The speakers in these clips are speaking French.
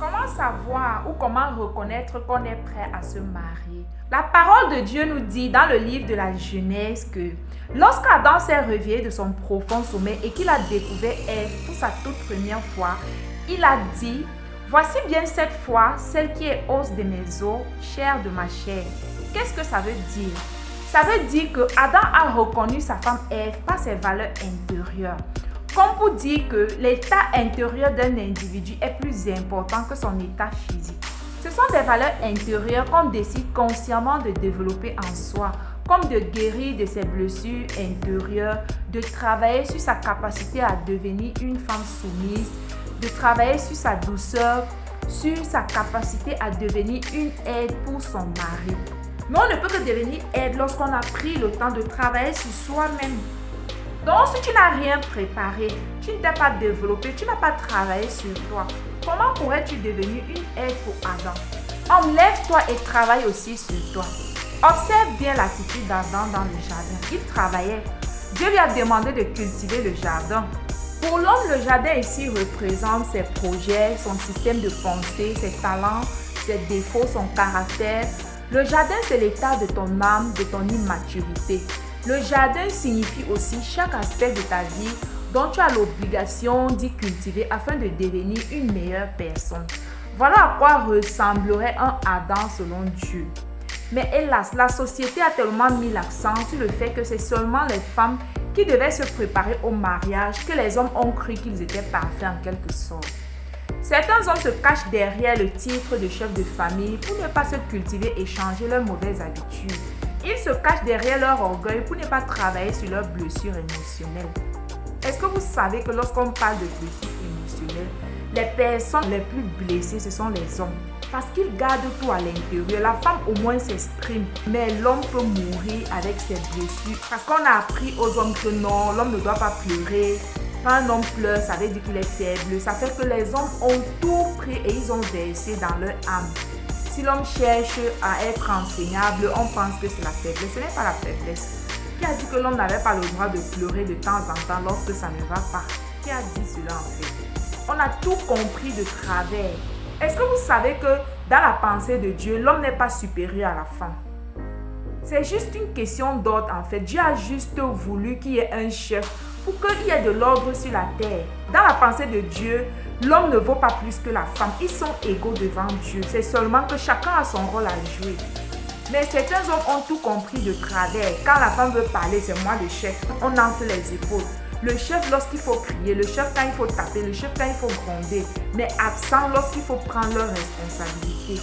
Comment savoir ou comment reconnaître qu'on est prêt à se marier? La parole de Dieu nous dit dans le livre de la Genèse que lorsqu'Adam s'est réveillé de son profond sommeil et qu'il a découvert Ève pour sa toute première fois, il a dit: voici bien cette fois celle qui est os de mes os, chair de ma chair. Qu'est-ce que ça veut dire? Ça veut dire que Adam a reconnu sa femme Ève par ses valeurs intérieures. Comme pour dire que l'état intérieur d'un individu est plus important que son état physique. Ce sont des valeurs intérieures qu'on décide consciemment de développer en soi, comme de guérir de ses blessures intérieures, de travailler sur sa capacité à devenir une femme soumise, de travailler sur sa douceur, sur sa capacité à devenir une aide pour son mari. Mais on ne peut que devenir aide lorsqu'on a pris le temps de travailler sur soi-même. Donc, si tu n'as rien préparé, tu ne t'es pas développé, tu n'as pas travaillé sur toi, comment pourrais-tu devenir une aide pour Adam? Homme, lève-toi et travaille aussi sur toi. Observe bien l'attitude d'Adam dans le jardin. Il travaillait. Dieu lui a demandé de cultiver le jardin. Pour l'homme, le jardin ici représente ses projets, son système de pensée, ses talents, ses défauts, son caractère. Le jardin, c'est l'état de ton âme, de ton immaturité. Le jardin signifie aussi chaque aspect de ta vie dont tu as l'obligation d'y cultiver afin de devenir une meilleure personne. Voilà à quoi ressemblerait un Adam selon Dieu. Mais hélas, la société a tellement mis l'accent sur le fait que c'est seulement les femmes qui devaient se préparer au mariage que les hommes ont cru qu'ils étaient parfaits en quelque sorte. Certains hommes se cachent derrière le titre de chef de famille pour ne pas se cultiver et changer leurs mauvaises habitudes. Ils se cachent derrière leur orgueil pour ne pas travailler sur leurs blessures émotionnelles. Est-ce que vous savez que lorsqu'on parle de blessures émotionnelles, les personnes les plus blessées, ce sont les hommes? Parce qu'ils gardent tout à l'intérieur. La femme au moins s'exprime, mais l'homme peut mourir avec ses blessures. Parce qu'on a appris aux hommes que non, l'homme ne doit pas pleurer. Quand un homme pleure, ça veut dire qu'il est faible. Ça fait que les hommes ont tout pris et ils ont versé dans leur âme. Si l'homme cherche à être enseignable, on pense que c'est la faiblesse. Ce n'est pas la faiblesse. Qui a dit que l'homme n'avait pas le droit de pleurer de temps en temps lorsque ça ne va pas? Qui a dit cela en fait? On a tout compris de travers. Est-ce que vous savez que dans la pensée de Dieu, l'homme n'est pas supérieur à la femme? C'est juste une question d'ordre en fait. Dieu a juste voulu qu'il y ait un chef pour qu'il y ait de l'ordre sur la terre. Dans la pensée de Dieu, l'homme ne vaut pas plus que la femme. Ils sont égaux devant Dieu. C'est seulement que chacun a son rôle à jouer. Mais certains hommes ont tout compris de travers. Quand la femme veut parler, c'est moi le chef. On enfle les épaules. Le chef lorsqu'il faut crier, le chef quand il faut taper, le chef quand il faut gronder. Mais absent lorsqu'il faut prendre leurs responsabilités.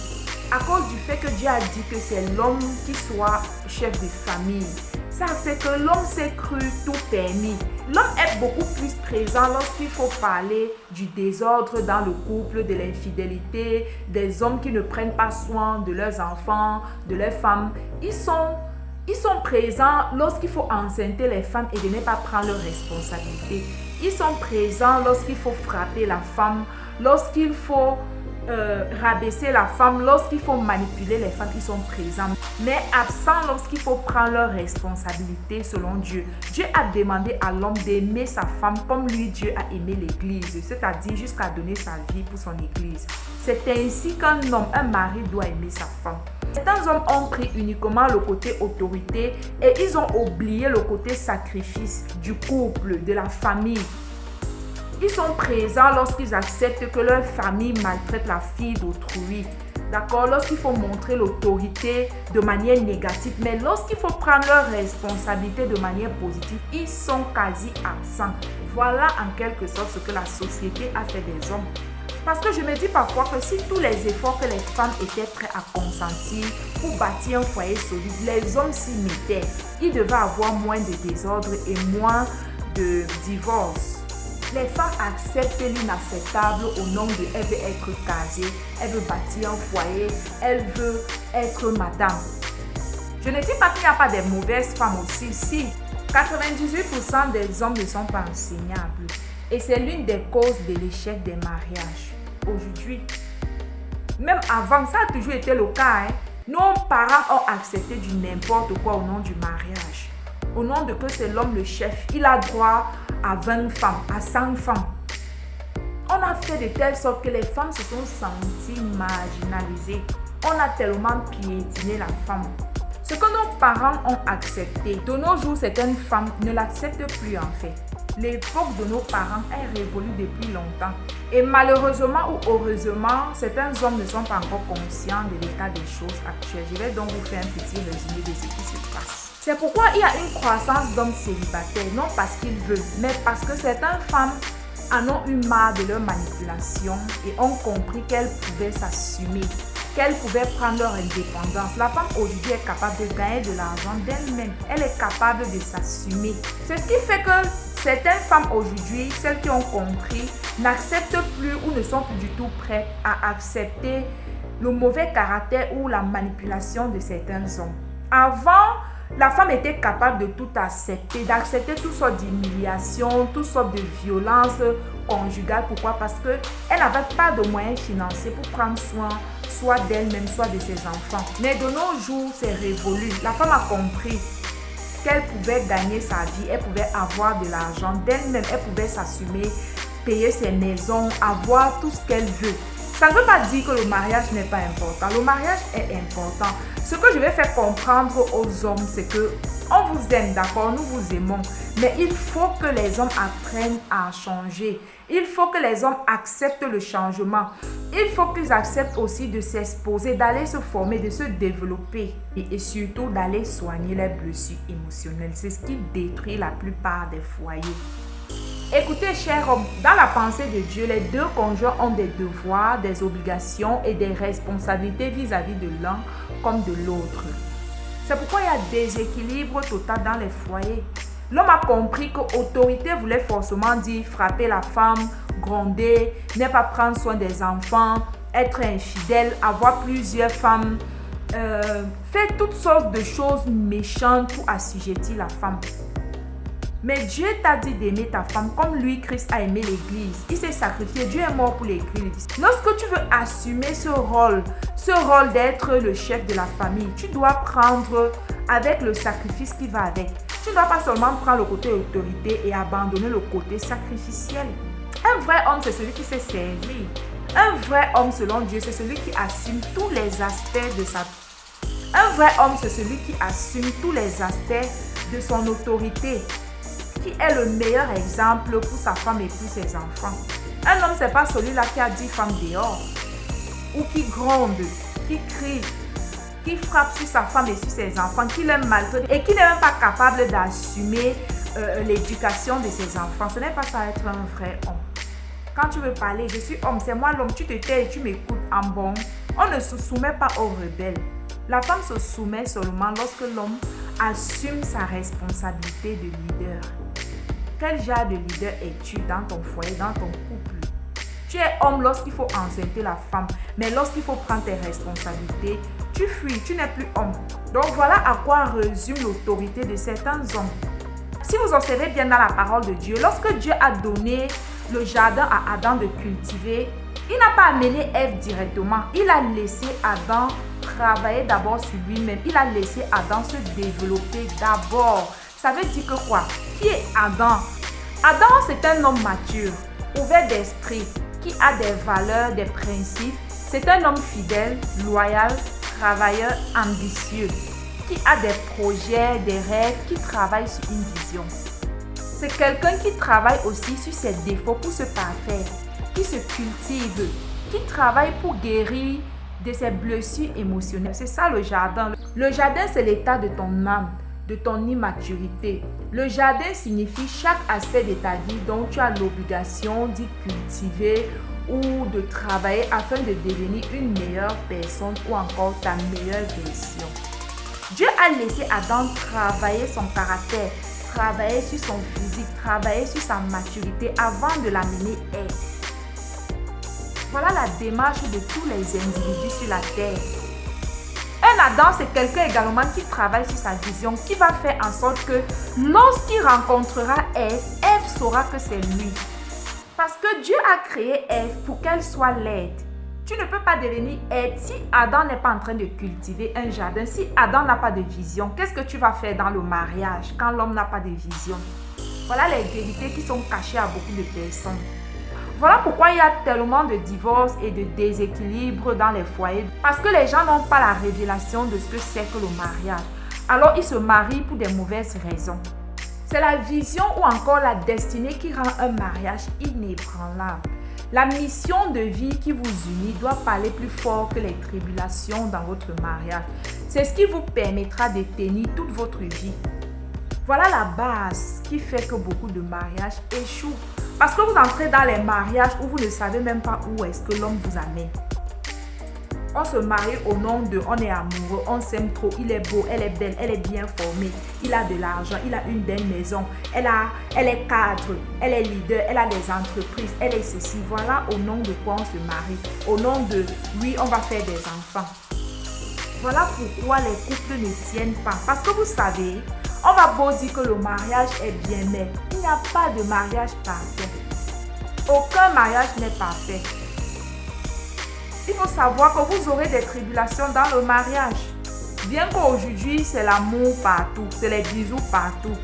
À cause du fait que Dieu a dit que c'est l'homme qui soit chef de famille. Ça fait que l'homme s'est cru tout permis. L'homme est beaucoup plus présent lorsqu'il faut parler du désordre dans le couple, de l'infidélité, des hommes qui ne prennent pas soin de leurs enfants, de leurs femmes. Ils sont présents lorsqu'il faut enceinter les femmes et de ne pas prendre leurs responsabilités. Ils sont présents lorsqu'il faut frapper la femme, lorsqu'il faut rabaisser la femme, lorsqu'il faut manipuler les femmes, ils sont présents. Mais absents lorsqu'il faut prendre leurs responsabilités selon Dieu. Dieu a demandé à l'homme d'aimer sa femme comme lui, Dieu a aimé l'église, c'est-à-dire jusqu'à donner sa vie pour son église. C'est ainsi qu'un homme, un mari doit aimer sa femme. Certains hommes ont pris uniquement le côté autorité et ils ont oublié le côté sacrifice du couple, de la famille. Ils sont présents lorsqu'ils acceptent que leur famille maltraite la fille d'autrui. D'accord? Lorsqu'il faut montrer l'autorité de manière négative, mais lorsqu'il faut prendre leurs responsabilités de manière positive, ils sont quasi absents. Voilà en quelque sorte ce que la société a fait des hommes. Parce que je me dis parfois que si tous les efforts que les femmes étaient prêtes à consentir pour bâtir un foyer solide, les hommes s'y mettaient, il devait avoir moins de désordre et moins de divorce. Les femmes acceptent l'inacceptable au nom de « elle veut être casée, elle veut bâtir un foyer, elle veut être madame ». Je ne dis pas qu'il n'y a pas de mauvaises femmes aussi, si. 98% des hommes ne sont pas enseignables. Et c'est l'une des causes de l'échec des mariages aujourd'hui. Même avant, ça a toujours été le cas. Nos parents ont accepté du n'importe quoi au nom du mariage. Au nom de que c'est l'homme le chef, il a droit à 20 femmes, à 100 femmes. On a fait de telle sorte que les femmes se sont senties marginalisées. On a tellement piétiné la femme. Ce que nos parents ont accepté, de nos jours, certaines femmes ne l'acceptent plus en fait. L'époque de nos parents est révolue depuis longtemps. Et malheureusement ou heureusement, certains hommes ne sont pas encore conscients de l'état des choses actuelles. Je vais donc vous faire un petit résumé de ce qui se passe. C'est pourquoi il y a une croissance d'hommes célibataires, non parce qu'ils veulent, mais parce que certaines femmes en ont eu marre de leur manipulation et ont compris qu'elles pouvaient s'assumer, qu'elles pouvaient prendre leur indépendance. La femme aujourd'hui est capable de gagner de l'argent d'elle-même. Elle est capable de s'assumer. C'est ce qui fait que certaines femmes aujourd'hui, celles qui ont compris, n'acceptent plus ou ne sont plus du tout prêtes à accepter le mauvais caractère ou la manipulation de certains hommes. Avant, la femme était capable de tout accepter, d'accepter toutes sortes d'humiliations, toutes sortes de violences conjugales. Pourquoi? Parce qu'elle n'avait pas de moyens financiers pour prendre soin soit d'elle-même, soit de ses enfants. Mais de nos jours, c'est révolu. La femme a compris qu'elle pouvait gagner sa vie, elle pouvait avoir de l'argent d'elle-même, elle pouvait s'assumer, payer ses maisons, avoir tout ce qu'elle veut. Ça ne veut pas dire que le mariage n'est pas important. Le mariage est important. Ce que je vais faire comprendre aux hommes, c'est que on vous aime, d'accord, nous vous aimons, mais il faut que les hommes apprennent à changer. Il faut que les hommes acceptent le changement. Il faut qu'ils acceptent aussi de s'exposer, d'aller se former, de se développer et surtout d'aller soigner les blessures émotionnelles. C'est ce qui détruit la plupart des foyers. Écoutez, chers hommes, dans la pensée de Dieu, les deux conjoints ont des devoirs, des obligations et des responsabilités vis-à-vis de l'un comme de l'autre. C'est pourquoi il y a déséquilibre total dans les foyers. L'homme a compris que l'autorité voulait forcément dire frapper la femme, gronder, ne pas prendre soin des enfants, être infidèle, avoir plusieurs femmes, faire toutes sortes de choses méchantes pour assujettir la femme. Mais Dieu t'a dit d'aimer ta femme comme lui, Christ, a aimé l'église. Il s'est sacrifié, Dieu est mort pour l'église. Lorsque tu veux assumer ce rôle d'être le chef de la famille, tu dois prendre avec le sacrifice qui va avec. Tu ne dois pas seulement prendre le côté autorité et abandonner le côté sacrificiel. Un vrai homme, c'est celui qui sait servir. Un vrai homme, selon Dieu, c'est celui qui assume tous les aspects de sa vie. Un vrai homme, c'est celui qui assume tous les aspects de son autorité, qui est le meilleur exemple pour sa femme et pour ses enfants. Un homme, ce n'est pas celui-là qui a 10 femmes dehors, ou qui gronde, qui crie, qui frappe sur sa femme et sur ses enfants, qui les maltraite et qui n'est même pas capable d'assumer l'éducation de ses enfants. Ce n'est pas ça être un vrai homme. Quand tu veux parler, je suis homme, c'est moi l'homme, tu te tais et tu m'écoutes en bon. On ne se soumet pas aux rebelles. La femme se soumet seulement lorsque l'homme assume sa responsabilité de leader. Quel genre de leader es-tu dans ton foyer, dans ton couple? Tu es homme lorsqu'il faut enceinter la femme, mais lorsqu'il faut prendre tes responsabilités, tu fuis, tu n'es plus homme. Donc voilà à quoi résume l'autorité de certains hommes. Si vous observez bien dans la parole de Dieu, lorsque Dieu a donné le jardin à Adam de cultiver, il n'a pas amené Ève directement. Il a laissé Adam travailler d'abord sur lui-même. Il a laissé Adam se développer d'abord. Ça veut dire que quoi? Qui est Adam? Adam, c'est un homme mature, ouvert d'esprit, qui a des valeurs, des principes. C'est un homme fidèle, loyal, travailleur, ambitieux, qui a des projets, des rêves, qui travaille sur une vision. C'est quelqu'un qui travaille aussi sur ses défauts pour se parfaire, qui se cultive, qui travaille pour guérir de ses blessures émotionnelles. C'est ça le jardin. Le jardin, c'est l'état de ton âme, de ton immaturité. Le jardin signifie chaque aspect de ta vie dont tu as l'obligation d'y cultiver ou de travailler afin de devenir une meilleure personne ou encore ta meilleure version. Dieu a laissé Adam travailler son caractère, travailler sur son physique, travailler sur sa maturité avant de l'amener Ève. Voilà la démarche de tous les individus sur la terre. Un Adam, c'est quelqu'un également qui travaille sur sa vision, qui va faire en sorte que lorsqu'il rencontrera Ève, Ève saura que c'est lui. Parce que Dieu a créé Ève pour qu'elle soit laide. Tu ne peux pas devenir aide si Adam n'est pas en train de cultiver un jardin. Si Adam n'a pas de vision, qu'est-ce que tu vas faire dans le mariage quand l'homme n'a pas de vision? Voilà les vérités qui sont cachées à beaucoup de personnes. Voilà pourquoi il y a tellement de divorces et de déséquilibres dans les foyers. Parce que les gens n'ont pas la révélation de ce que c'est que le mariage. Alors ils se marient pour des mauvaises raisons. C'est la vision ou encore la destinée qui rend un mariage inébranlable. La mission de vie qui vous unit doit parler plus fort que les tribulations dans votre mariage. C'est ce qui vous permettra de tenir toute votre vie. Voilà la base qui fait que beaucoup de mariages échouent. Parce que vous entrez dans les mariages où vous ne savez même pas où est-ce que l'homme vous amène. On se marie au nom de on est amoureux, on s'aime trop, il est beau, elle est belle, elle est bien formée, il a de l'argent, il a une belle maison, elle est cadre, elle est leader, elle a des entreprises, elle est ceci. Voilà au nom de quoi on se marie. Au nom de oui, on va faire des enfants. Voilà pourquoi les couples ne tiennent pas. Parce que vous savez, on va beau dire que le mariage est bien, mais il n'y a pas de mariage parfait. Aucun mariage n'est parfait. Il faut savoir que vous aurez des tribulations dans le mariage. Bien qu'aujourd'hui, c'est l'amour partout, c'est les bisous partout.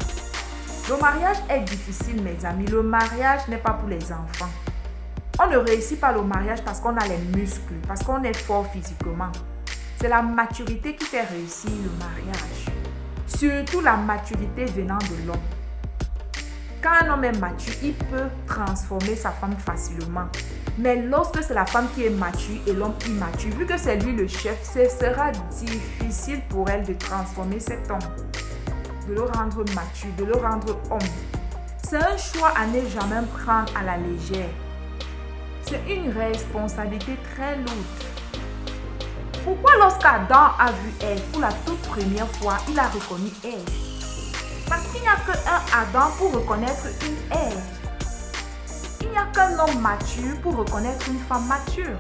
Le mariage est difficile, mes amis. Le mariage n'est pas pour les enfants. On ne réussit pas le mariage parce qu'on a les muscles, parce qu'on est fort physiquement. C'est la maturité qui fait réussir le mariage. Surtout la maturité venant de l'homme. Quand un homme est mature, il peut transformer sa femme facilement. Mais lorsque c'est la femme qui est mature et l'homme immature, vu que c'est lui le chef, ce sera difficile pour elle de transformer cet homme. De le rendre mature, de le rendre homme. C'est un choix à ne jamais prendre à la légère. C'est une responsabilité très lourde. Pourquoi lorsqu'Adam a vu Ève pour la toute première fois, il a reconnu Ève? Parce qu'il n'y a qu'un Adam pour reconnaître une Ève. Il n'y a qu'un homme mature pour reconnaître une femme mature.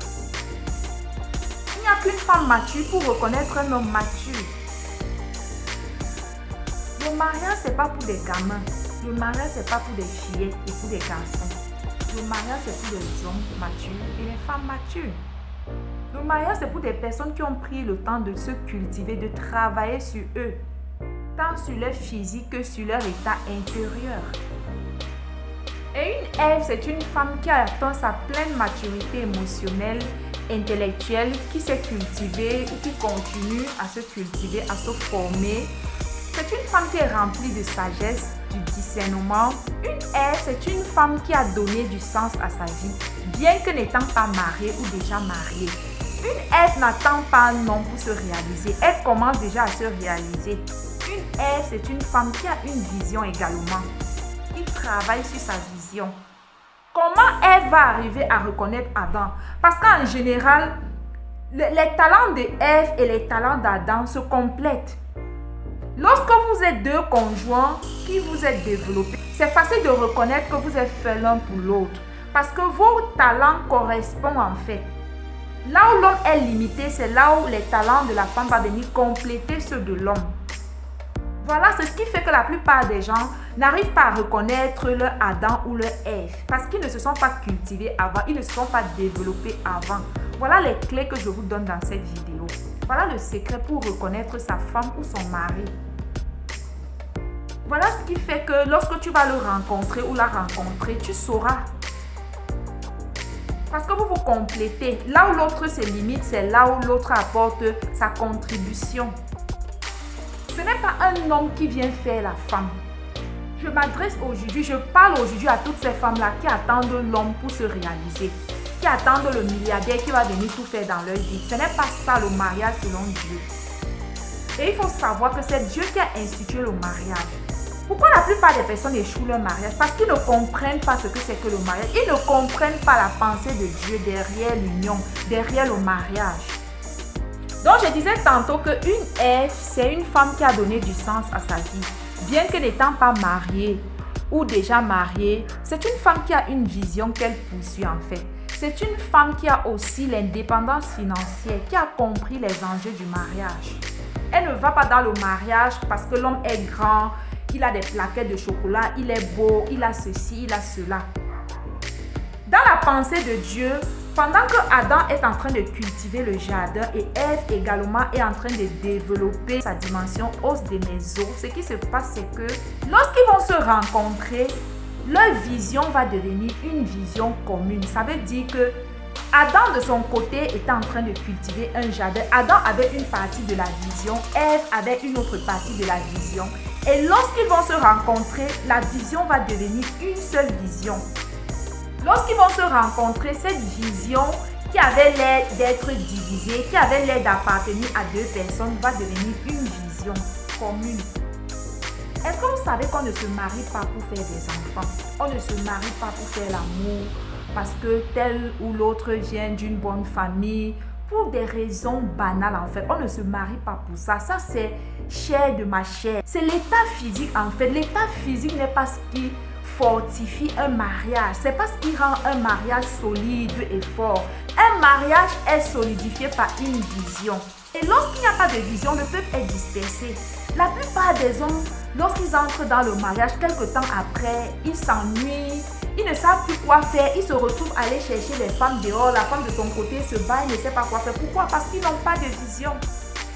Il n'y a qu'une femme mature pour reconnaître un homme mature. Le mariage, ce n'est pas pour des gamins. Le mariage, ce n'est pas pour des fillettes et pour des garçons. Le mariage, c'est pour les hommes matures et les femmes matures. Le mariage, c'est pour des personnes qui ont pris le temps de se cultiver, de travailler sur eux, tant sur leur physique que sur leur état intérieur. Et une Ève, c'est une femme qui a atteint sa pleine maturité émotionnelle, intellectuelle, qui s'est cultivée ou qui continue à se cultiver, à se former. C'est une femme qui est remplie de sagesse, du discernement. Une Ève, c'est une femme qui a donné du sens à sa vie, bien que n'étant pas mariée ou déjà mariée. Une Ève n'attend pas un homme pour se réaliser. Elle commence déjà à se réaliser. Une Ève, c'est une femme qui a une vision également. Qui travaille sur sa vision. Comment Ève va arriver à reconnaître Adam? Parce qu'en général, les talents de Ève et les talents d'Adam se complètent. Lorsque vous êtes deux conjoints qui vous êtes développés, c'est facile de reconnaître que vous êtes fait l'un pour l'autre. Parce que vos talents correspondent en fait. Là où l'homme est limité, c'est là où les talents de la femme vont venir compléter ceux de l'homme. Voilà, c'est ce qui fait que la plupart des gens n'arrivent pas à reconnaître leur Adam ou leur Ève. Parce qu'ils ne se sont pas cultivés avant, ils ne se sont pas développés avant. Voilà les clés que je vous donne dans cette vidéo. Voilà le secret pour reconnaître sa femme ou son mari. Voilà ce qui fait que lorsque tu vas le rencontrer ou la rencontrer, tu sauras. Parce que vous vous complétez. Là où l'autre se limite, c'est là où l'autre apporte sa contribution. Ce n'est pas un homme qui vient faire la femme. Je m'adresse aujourd'hui, je parle aujourd'hui à toutes ces femmes-là qui attendent l'homme pour se réaliser. Qui attendent le milliardaire qui va venir tout faire dans leur vie. Ce n'est pas ça le mariage selon Dieu. Et il faut savoir que c'est Dieu qui a institué le mariage. Pourquoi la plupart des personnes échouent leur mariage? Parce qu'ils ne comprennent pas ce que c'est que le mariage. Ils ne comprennent pas la pensée de Dieu derrière l'union, derrière le mariage. Donc je disais tantôt qu'une Ève, c'est une femme qui a donné du sens à sa vie. Bien que n'étant pas mariée ou déjà mariée, c'est une femme qui a une vision qu'elle poursuit en fait. C'est une femme qui a aussi l'indépendance financière, qui a compris les enjeux du mariage. Elle ne va pas dans le mariage parce que l'homme est grand, il a des plaquettes de chocolat, il est beau, il a ceci, il a cela. Dans la pensée de Dieu, pendant que Adam est en train de cultiver le jardin et Ève également est en train de développer sa dimension hausse de mes os, ce qui se passe c'est que lorsqu'ils vont se rencontrer, leur vision va devenir une vision commune. Ça veut dire que Adam de son côté était en train de cultiver un jardin. Adam avait une partie de la vision, Ève avait une autre partie de la vision. Et lorsqu'ils vont se rencontrer, la vision va devenir une seule vision. Lorsqu'ils vont se rencontrer, cette vision qui avait l'air d'être divisée, qui avait l'air d'appartenir à deux personnes, va devenir une vision commune. Est-ce que vous savez qu'on ne se marie pas pour faire des enfants? On ne se marie pas pour faire l'amour, parce que tel ou l'autre vient d'une bonne famille, pour des raisons banales en fait. On ne se marie pas pour ça. Ça c'est chair de ma chair. C'est l'état physique en fait. L'état physique n'est pas ce qui fortifie un mariage. C'est pas ce qui rend un mariage solide et fort. Un mariage est solidifié par une vision. Et lorsqu'il n'y a pas de vision, le peuple est dispersé. La plupart des hommes, lorsqu'ils entrent dans le mariage, quelque temps après, ils s'ennuient. Ils ne savent plus quoi faire. Ils se retrouvent à aller chercher les femmes dehors. La femme de son côté se bat, elle ne sait pas quoi faire. Pourquoi? Parce qu'ils n'ont pas de vision.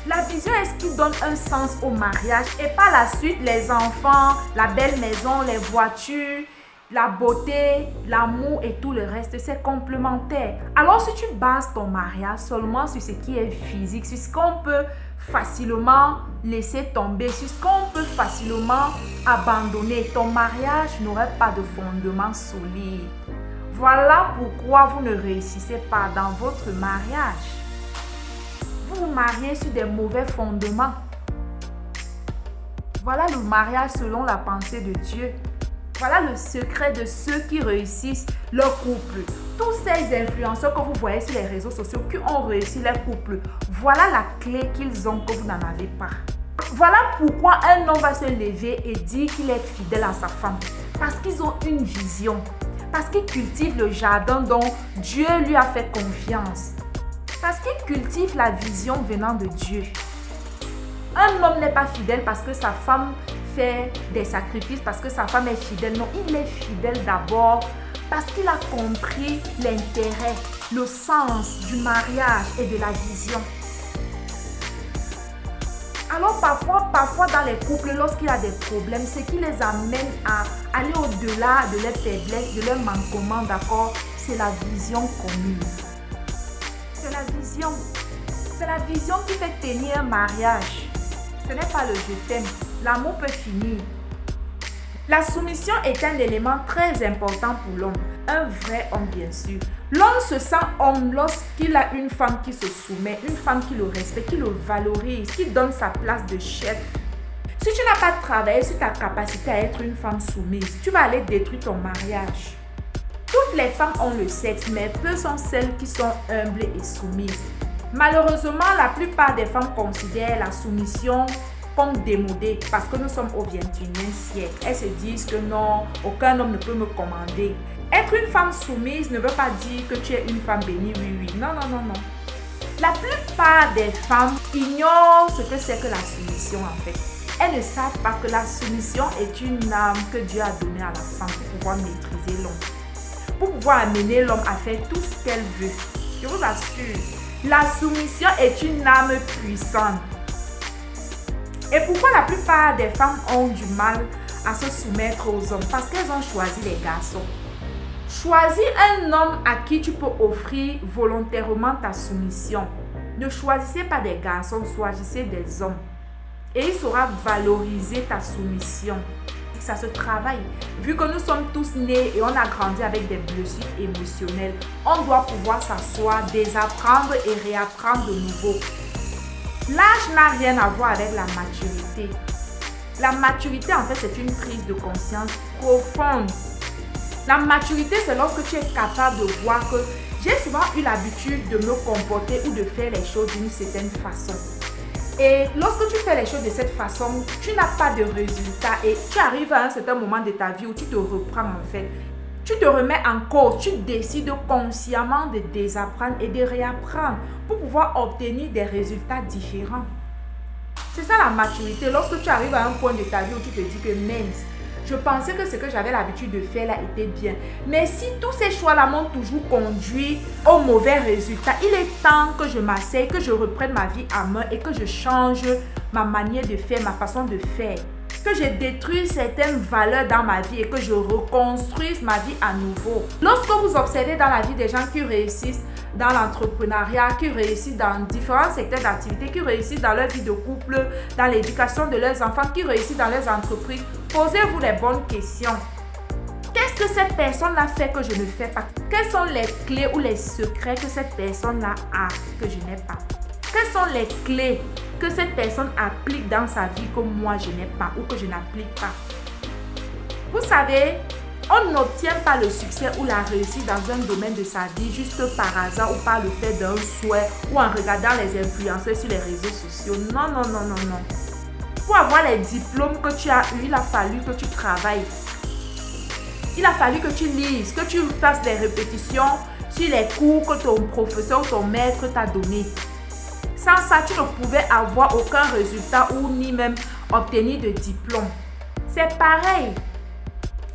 La vision est ce qui donne un sens au mariage. Et par la suite, les enfants, la belle maison, les voitures, la beauté, l'amour et tout le reste, c'est complémentaire. Alors si tu bases ton mariage seulement sur ce qui est physique, sur ce qu'on peut facilement laisser tomber, sur ce qu'on peut facilement abandonner, ton mariage n'aurait pas de fondement solide. Voilà pourquoi vous ne réussissez pas dans votre mariage. Vous vous mariez sur des mauvais fondements. Voilà le mariage selon la pensée de Dieu. Voilà le secret de ceux qui réussissent leur couple. Tous ces influenceurs que vous voyez sur les réseaux sociaux qui ont réussi leur couple, voilà la clé qu'ils ont que vous n'en avez pas. Voilà pourquoi un homme va se lever et dire qu'il est fidèle à sa femme. Parce qu'ils ont une vision. Parce qu'ils cultivent le jardin dont Dieu lui a fait confiance. Parce qu'ils cultivent la vision venant de Dieu. Un homme n'est pas fidèle parce que sa femme fait des sacrifices, parce que sa femme est fidèle. Non, il est fidèle d'abord parce qu'il a compris l'intérêt, le sens du mariage et de la vision. Alors parfois dans les couples, lorsqu'il y a des problèmes, ce qui les amène à aller au-delà de leurs faiblesses, de leurs manquements, d'accord, c'est la vision commune. C'est la vision. C'est la vision qui fait tenir un mariage. Ce n'est pas le je t'aime. L'amour peut finir. La soumission est un élément très important pour l'homme. Un vrai homme, bien sûr. L'homme se sent homme lorsqu'il a une femme qui se soumet, une femme qui le respecte, qui le valorise, qui donne sa place de chef. Si tu n'as pas travaillé sur ta capacité à être une femme soumise, tu vas aller détruire ton mariage. Toutes les femmes ont le sexe, mais peu sont celles qui sont humbles et soumises. Malheureusement, la plupart des femmes considèrent la soumission comme démodée parce que nous sommes au 21e siècle. Elles se disent que non, aucun homme ne peut me commander. Être une femme soumise ne veut pas dire que tu es une femme bénie, oui. Non. La plupart des femmes ignorent ce que c'est que la soumission en fait. Elles ne savent pas que la soumission est une âme que Dieu a donnée à la femme pour pouvoir maîtriser l'homme. Pour pouvoir amener l'homme à faire tout ce qu'elle veut. Je vous assure, la soumission est une âme puissante. Et pourquoi la plupart des femmes ont du mal à se soumettre aux hommes? Parce qu'elles ont choisi les garçons. Choisis un homme à qui tu peux offrir volontairement ta soumission. Ne choisissez pas des garçons, choisissez des hommes. Et il saura valoriser ta soumission. Ça se travaille. Vu que nous sommes tous nés et on a grandi avec des blessures émotionnelles, on doit pouvoir s'asseoir, désapprendre et réapprendre de nouveau. L'âge n'a rien à voir avec la maturité. La maturité, en fait, c'est une prise de conscience profonde. La maturité, c'est lorsque tu es capable de voir que j'ai souvent eu l'habitude de me comporter ou de faire les choses d'une certaine façon. Et lorsque tu fais les choses de cette façon, tu n'as pas de résultat et tu arrives à un certain moment de ta vie où tu te reprends en fait. Tu te remets en cause, tu décides consciemment de désapprendre et de réapprendre pour pouvoir obtenir des résultats différents. C'est ça la maturité. Lorsque tu arrives à un point de ta vie où tu te dis que mince, je pensais que ce que j'avais l'habitude de faire là était bien. Mais si tous ces choix-là m'ont toujours conduit au mauvais résultat, il est temps que je m'asseye, que je reprenne ma vie à main et que je change ma manière de faire, ma façon de faire. que je détruise certaines valeurs dans ma vie et que je reconstruise ma vie à nouveau. Lorsque vous observez dans la vie des gens qui réussissent dans l'entrepreneuriat, qui réussissent dans différents secteurs d'activité, qui réussissent dans leur vie de couple, dans l'éducation de leurs enfants, qui réussissent dans leurs entreprises, posez-vous les bonnes questions. Qu'est-ce que cette personne-là fait que je ne fais pas? Quelles sont les clés ou les secrets que cette personne-là a que je n'ai pas? Quelles sont les clés que cette personne applique dans sa vie que moi je n'ai pas ou que je n'applique pas? Vous savez, on n'obtient pas le succès ou la réussite dans un domaine de sa vie juste par hasard ou par le fait d'un souhait ou en regardant les influenceurs sur les réseaux sociaux. Non, non, non, non, non. Pour avoir les diplômes que tu as eus, il a fallu que tu travailles. Il a fallu que tu lises, que tu fasses des répétitions sur les cours que ton professeur ou ton maître t'a donné. Sans ça, tu ne pouvais avoir aucun résultat ou ni même obtenir de diplôme. C'est pareil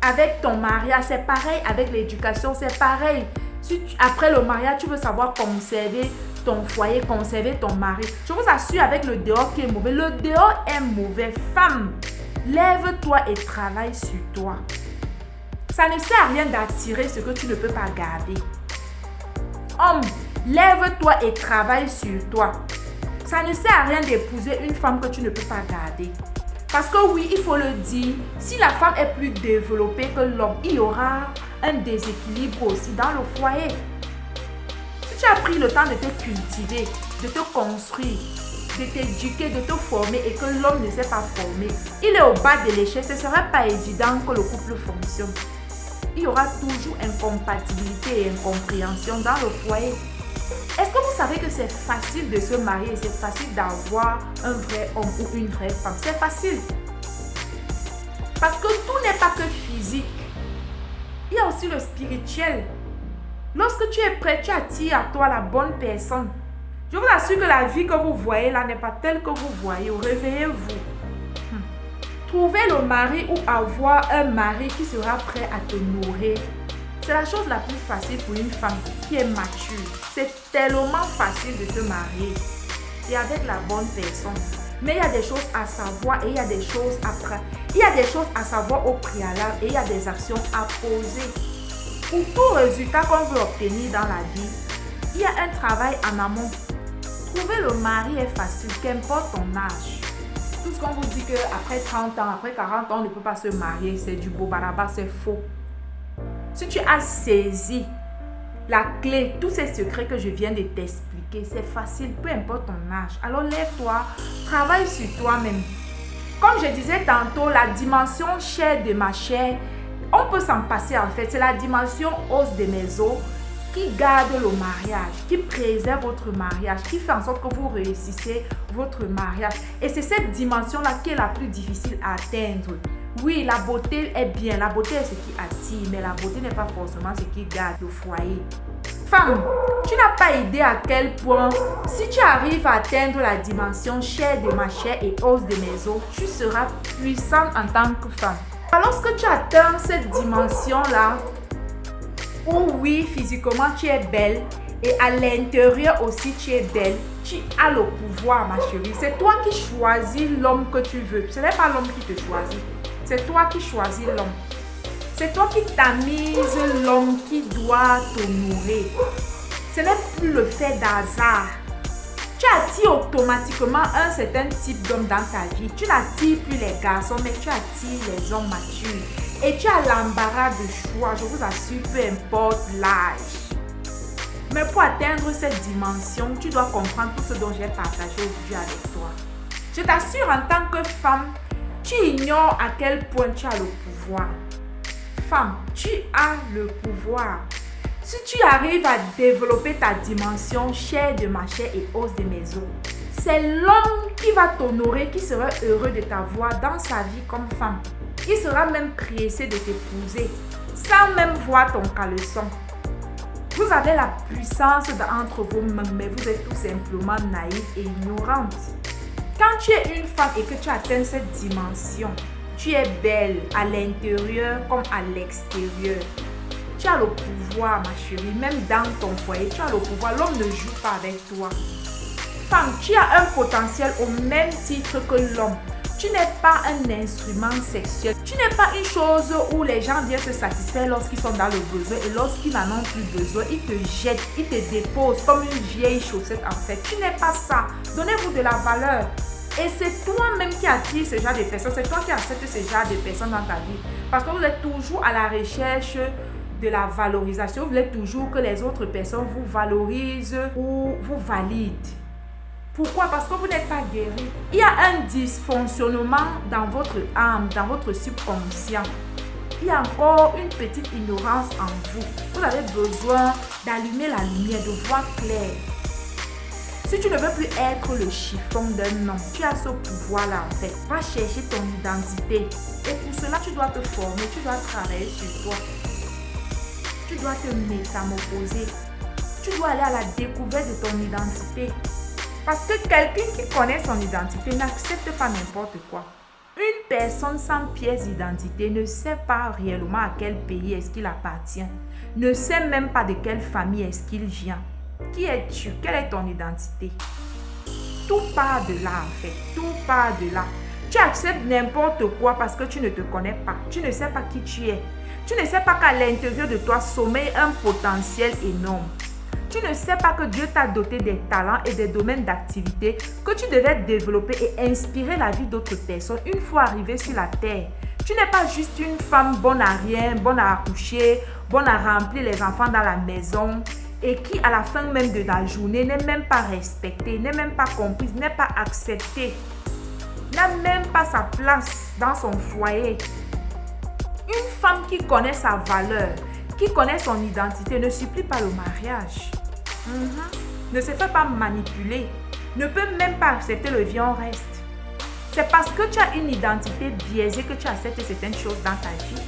avec ton mariage, c'est pareil avec l'éducation, c'est pareil. Si après le mariage, tu veux savoir conserver ton foyer, conserver ton mari. Je vous assure, avec le dehors qui est mauvais, le dehors est mauvais. Femme, lève-toi et travaille sur toi. Ça ne sert à rien d'attirer ce que tu ne peux pas garder. Homme, lève-toi et travaille sur toi. Ça ne sert à rien d'épouser une femme que tu ne peux pas garder. Parce que oui, il faut le dire, si la femme est plus développée que l'homme, il y aura un déséquilibre aussi dans le foyer. Si tu as pris le temps de te cultiver, de te construire, de t'éduquer, de te former et que l'homme ne s'est pas formé, il est au bas de l'échelle, ce ne sera pas évident que le couple fonctionne. Il y aura toujours incompatibilité et incompréhension dans le foyer. Est-ce que vous savez que c'est facile de se marier et c'est facile d'avoir un vrai homme ou une vraie femme? C'est facile. Parce que tout n'est pas que physique. Il y a aussi le spirituel. Lorsque tu es prêt, tu attires à toi la bonne personne. Je vous assure que la vie que vous voyez là n'est pas telle que vous voyez. Réveillez-vous. Trouver le mari ou avoir un mari qui sera prêt à te nourrir, c'est la chose la plus facile pour une femme qui est mature. C'est tellement facile de se marier et avec la bonne personne. Mais il y a des choses à savoir et il y a des choses à savoir au préalable et il y a des actions à poser. Pour tout résultat qu'on veut obtenir dans la vie, il y a un travail en amont. Trouver le mari est facile, qu'importe ton âge. Tout ce qu'on vous dit qu'après 30 ans, après 40 ans, on ne peut pas se marier, c'est du beau baraba, c'est faux. Si tu as saisi la clé, tous ces secrets que je viens de t'expliquer, c'est facile, peu importe ton âge. Alors lève-toi, travaille sur toi-même. Comme je disais tantôt, la dimension chair de ma chair, on peut s'en passer en fait. C'est la dimension os de mes os qui garde le mariage, qui préserve votre mariage, qui fait en sorte que vous réussissez votre mariage. Et c'est cette dimension-là qui est la plus difficile à atteindre. Oui, la beauté est bien, la beauté est ce qui attire, mais la beauté n'est pas forcément ce qui garde le foyer. Femme, tu n'as pas idée à quel point, si tu arrives à atteindre la dimension chair de ma chair et os de mes os, tu seras puissante en tant que femme. Alors, lorsque tu atteins cette dimension-là, où oui, physiquement tu es belle et à l'intérieur aussi tu es belle, tu as le pouvoir, ma chérie. C'est toi qui choisis l'homme que tu veux. Ce n'est pas l'homme qui te choisit. C'est toi qui choisis l'homme. C'est toi qui tamises l'homme qui doit te nourrir. Ce n'est plus le fait d'hasard. Tu attires automatiquement un certain type d'homme dans ta vie. Tu n'attires plus les garçons, mais tu attires les hommes matures. Et tu as l'embarras de choix, je vous assure, peu importe l'âge. Mais pour atteindre cette dimension, tu dois comprendre tout ce dont j'ai partagé aujourd'hui avec toi. Je t'assure, en tant que femme, tu ignores à quel point tu as le pouvoir. Femme, tu as le pouvoir. Si tu arrives à développer ta dimension chair de ma chair et os de mes os, c'est l'homme qui va t'honorer, qui sera heureux de t'avoir dans sa vie comme femme. Il sera même pressé de t'épouser, sans même voir ton caleçon. Vous avez la puissance entre vos mains, mais vous êtes tout simplement naïve et ignorante. Quand tu es une femme et que tu atteins cette dimension, tu es belle à l'intérieur comme à l'extérieur. Tu as le pouvoir, ma chérie, même dans ton foyer, tu as le pouvoir. L'homme ne joue pas avec toi. Femme, tu as un potentiel au même titre que l'homme. Tu n'es pas un instrument sexuel. Tu n'es pas une chose où les gens viennent se satisfaire lorsqu'ils sont dans le besoin et lorsqu'ils n'en ont plus besoin, ils te jettent, ils te déposent comme une vieille chaussette en fait. Tu n'es pas ça. Donnez-vous de la valeur. Et c'est toi-même qui attire ce genre de personnes. C'est toi qui acceptes ce genre de personnes dans ta vie. Parce que vous êtes toujours à la recherche de la valorisation. Vous voulez toujours que les autres personnes vous valorisent ou vous valident. Pourquoi? Parce que vous n'êtes pas guéri. Il y a un dysfonctionnement dans votre âme, dans votre subconscient. Il y a encore une petite ignorance en vous. Vous avez besoin d'allumer la lumière, de voir clair. Si tu ne veux plus être le chiffon d'un homme, tu as ce pouvoir-là en fait. Va chercher ton identité. Et pour cela, tu dois te former, tu dois travailler sur toi. Tu dois te métamorphoser. Tu dois aller à la découverte de ton identité. Parce que quelqu'un qui connaît son identité n'accepte pas n'importe quoi. Une personne sans pièce d'identité ne sait pas réellement à quel pays est-ce qu'il appartient. Ne sait même pas de quelle famille est-ce qu'il vient. Qui es-tu? Quelle est ton identité? Tout part de là en fait. Tout part de là. Tu acceptes n'importe quoi parce que tu ne te connais pas. Tu ne sais pas qui tu es. Tu ne sais pas qu'à l'intérieur de toi sommeille un potentiel énorme. Tu ne sais pas que Dieu t'a doté des talents et des domaines d'activité que tu devais développer et inspirer la vie d'autres personnes une fois arrivé sur la terre. Tu n'es pas juste une femme bonne à rien, bonne à accoucher, bonne à remplir les enfants dans la maison et qui à la fin même de la journée n'est même pas respectée, n'est même pas comprise, n'est pas acceptée, n'a même pas sa place dans son foyer. Une femme qui connaît sa valeur, qui connaît son identité, ne supplie pas le mariage. Ne se fait pas manipuler. Ne peut même pas accepter le viens reste. C'est parce que tu as une identité biaisée que tu acceptes certaines choses dans ta vie.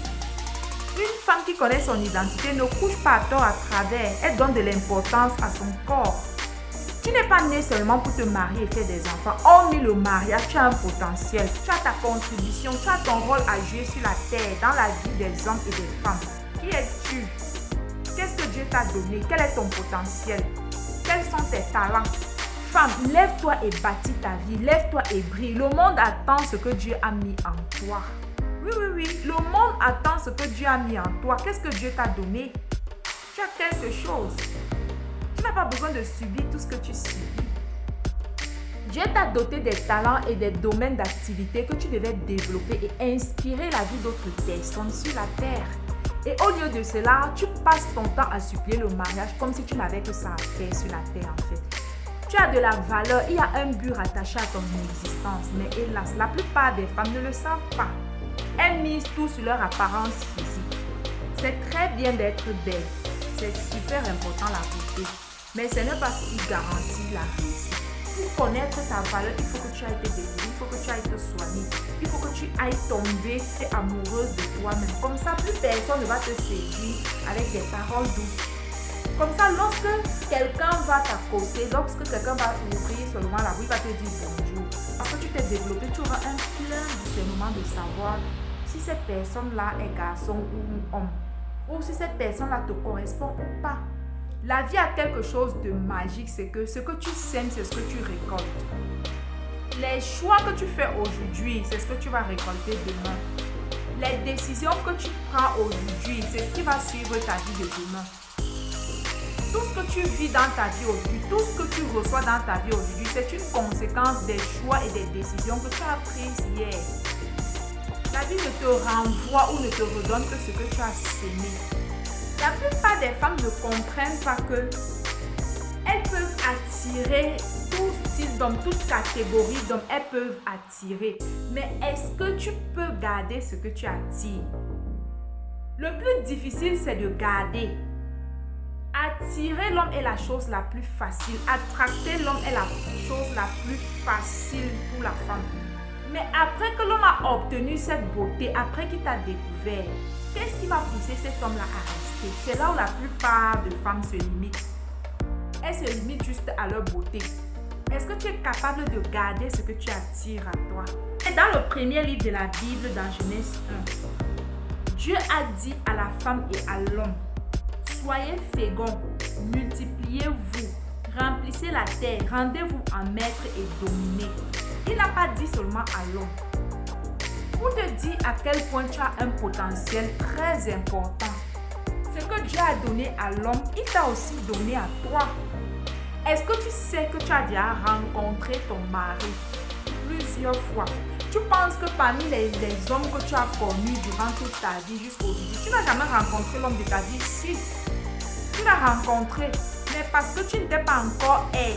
Une femme qui connaît son identité ne couche pas à tort à travers. Elle donne de l'importance à son corps. Tu n'es pas né seulement pour te marier et faire des enfants. Hormis le mariage, tu as un potentiel. Tu as ta contribution, tu as ton rôle à jouer sur la terre, dans la vie des hommes et des femmes. Qui es-tu? Qu'est-ce que Dieu t'a donné? Quel est ton potentiel? Quels sont tes talents? Femme, lève-toi et bâtis ta vie. Lève-toi et brille. Le monde attend ce que Dieu a mis en toi. Oui. Le monde attend ce que Dieu a mis en toi. Qu'est-ce que Dieu t'a donné? Tu as quelque chose. Tu n'as pas besoin de subir tout ce que tu subis. Dieu t'a doté des talents et des domaines d'activité que tu devais développer et inspirer la vie d'autres personnes sur la terre. Et au lieu de cela, tu passes ton temps à supplier le mariage comme si tu n'avais que ça à faire sur la terre en fait. Tu as de la valeur, il y a un but rattaché à ton existence. Mais hélas, la plupart des femmes ne le savent pas. Elles misent tout sur leur apparence physique. C'est très bien d'être belle. C'est super important la beauté. Mais ce n'est pas ce qui garantit la réussite. Pour connaître ta valeur, il faut que tu ailles te développer, il faut que tu ailles te soigner, il faut que tu ailles tomber amoureuse de toi-même. Comme ça, plus personne ne va te séduire avec des paroles douces. Comme ça, lorsque quelqu'un va t'accoster, lorsque quelqu'un va ouvrir seulement la bouche, il va te dire bonjour. Parce que tu t'es développé, tu auras un plein discernement de savoir si cette personne-là est garçon ou homme. Ou si cette personne-là te correspond ou pas. La vie a quelque chose de magique, c'est que ce que tu sèmes, c'est ce que tu récoltes. Les choix que tu fais aujourd'hui, c'est ce que tu vas récolter demain. Les décisions que tu prends aujourd'hui, c'est ce qui va suivre ta vie de demain. Tout ce que tu vis dans ta vie aujourd'hui, tout ce que tu reçois dans ta vie aujourd'hui, c'est une conséquence des choix et des décisions que tu as prises hier. La vie ne te renvoie ou ne te redonne que ce que tu as sémé. La plupart des femmes ne comprennent pas que elles peuvent attirer tout style d'homme, toute catégorie d'hommes, elles peuvent attirer. Mais est-ce que tu peux garder ce que tu attires? Le plus difficile, c'est de garder. Attirer l'homme est la chose la plus facile. Attracter l'homme est la chose la plus facile pour la femme. Mais après que l'homme a obtenu cette beauté, après qu'il t'a découvert, qu'est-ce qui va pousser cet homme-là à rester? C'est là où la plupart de femmes se limitent. Elles se limitent juste à leur beauté. Est-ce que tu es capable de garder ce que tu attires à toi? Et dans le premier livre de la Bible, dans Genèse 1, Dieu a dit à la femme et à l'homme: soyez féconds, multipliez-vous, remplissez la terre, rendez-vous en maître et dominez. Il n'a pas dit seulement à l'homme. pour te dire à quel point tu as un potentiel très important. Ce que Dieu a donné à l'homme, il t'a aussi donné à toi. Est-ce que tu sais que tu as déjà rencontré ton mari plusieurs fois? Tu penses que parmi les hommes que tu as connus durant toute ta vie jusqu'aujourd'hui, tu n'as jamais rencontré l'homme de ta vie? Si, tu l'as rencontré, mais parce que tu n'étais pas encore Ève,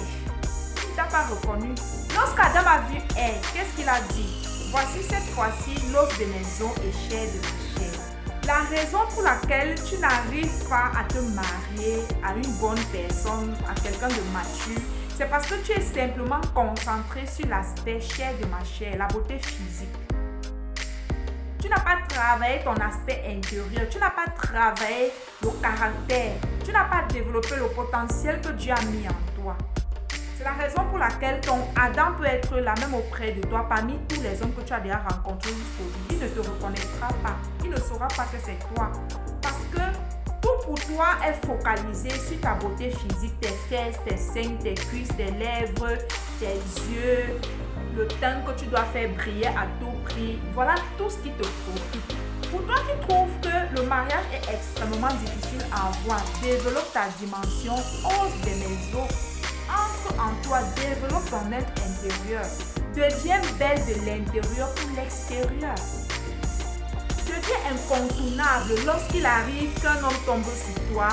tu ne t'as pas reconnu. Lorsqu'Adam a vu Ève, qu'est-ce qu'il a dit? Voici cette fois-ci l'os de mes os et chair de ma chair. La raison pour laquelle tu n'arrives pas à te marier à une bonne personne, à quelqu'un de mature, c'est parce que tu es simplement concentré sur l'aspect chair de ma chair, la beauté physique. Tu n'as pas travaillé ton aspect intérieur, tu n'as pas travaillé le caractère, tu n'as pas développé le potentiel que Dieu a mis en toi. C'est la raison pour laquelle ton Adam peut être là même auprès de toi parmi tous les hommes que tu as déjà rencontrés jusqu'aujourd'hui. Il ne te reconnaîtra pas, il ne saura pas que c'est toi. Parce que tout pour toi est focalisé sur ta beauté physique, tes fesses, tes seins, tes cuisses, tes lèvres, tes yeux, le teint que tu dois faire briller à tout prix. Voilà tout ce qui te préoccupe. Pour toi qui trouves que le mariage est extrêmement difficile à avoir, développe ta dimension, ose des maisons. Entre en toi, développe ton être intérieur. Deviens belle de l'intérieur pour l'extérieur. Deviens incontournable lorsqu'il arrive qu'un homme tombe sur toi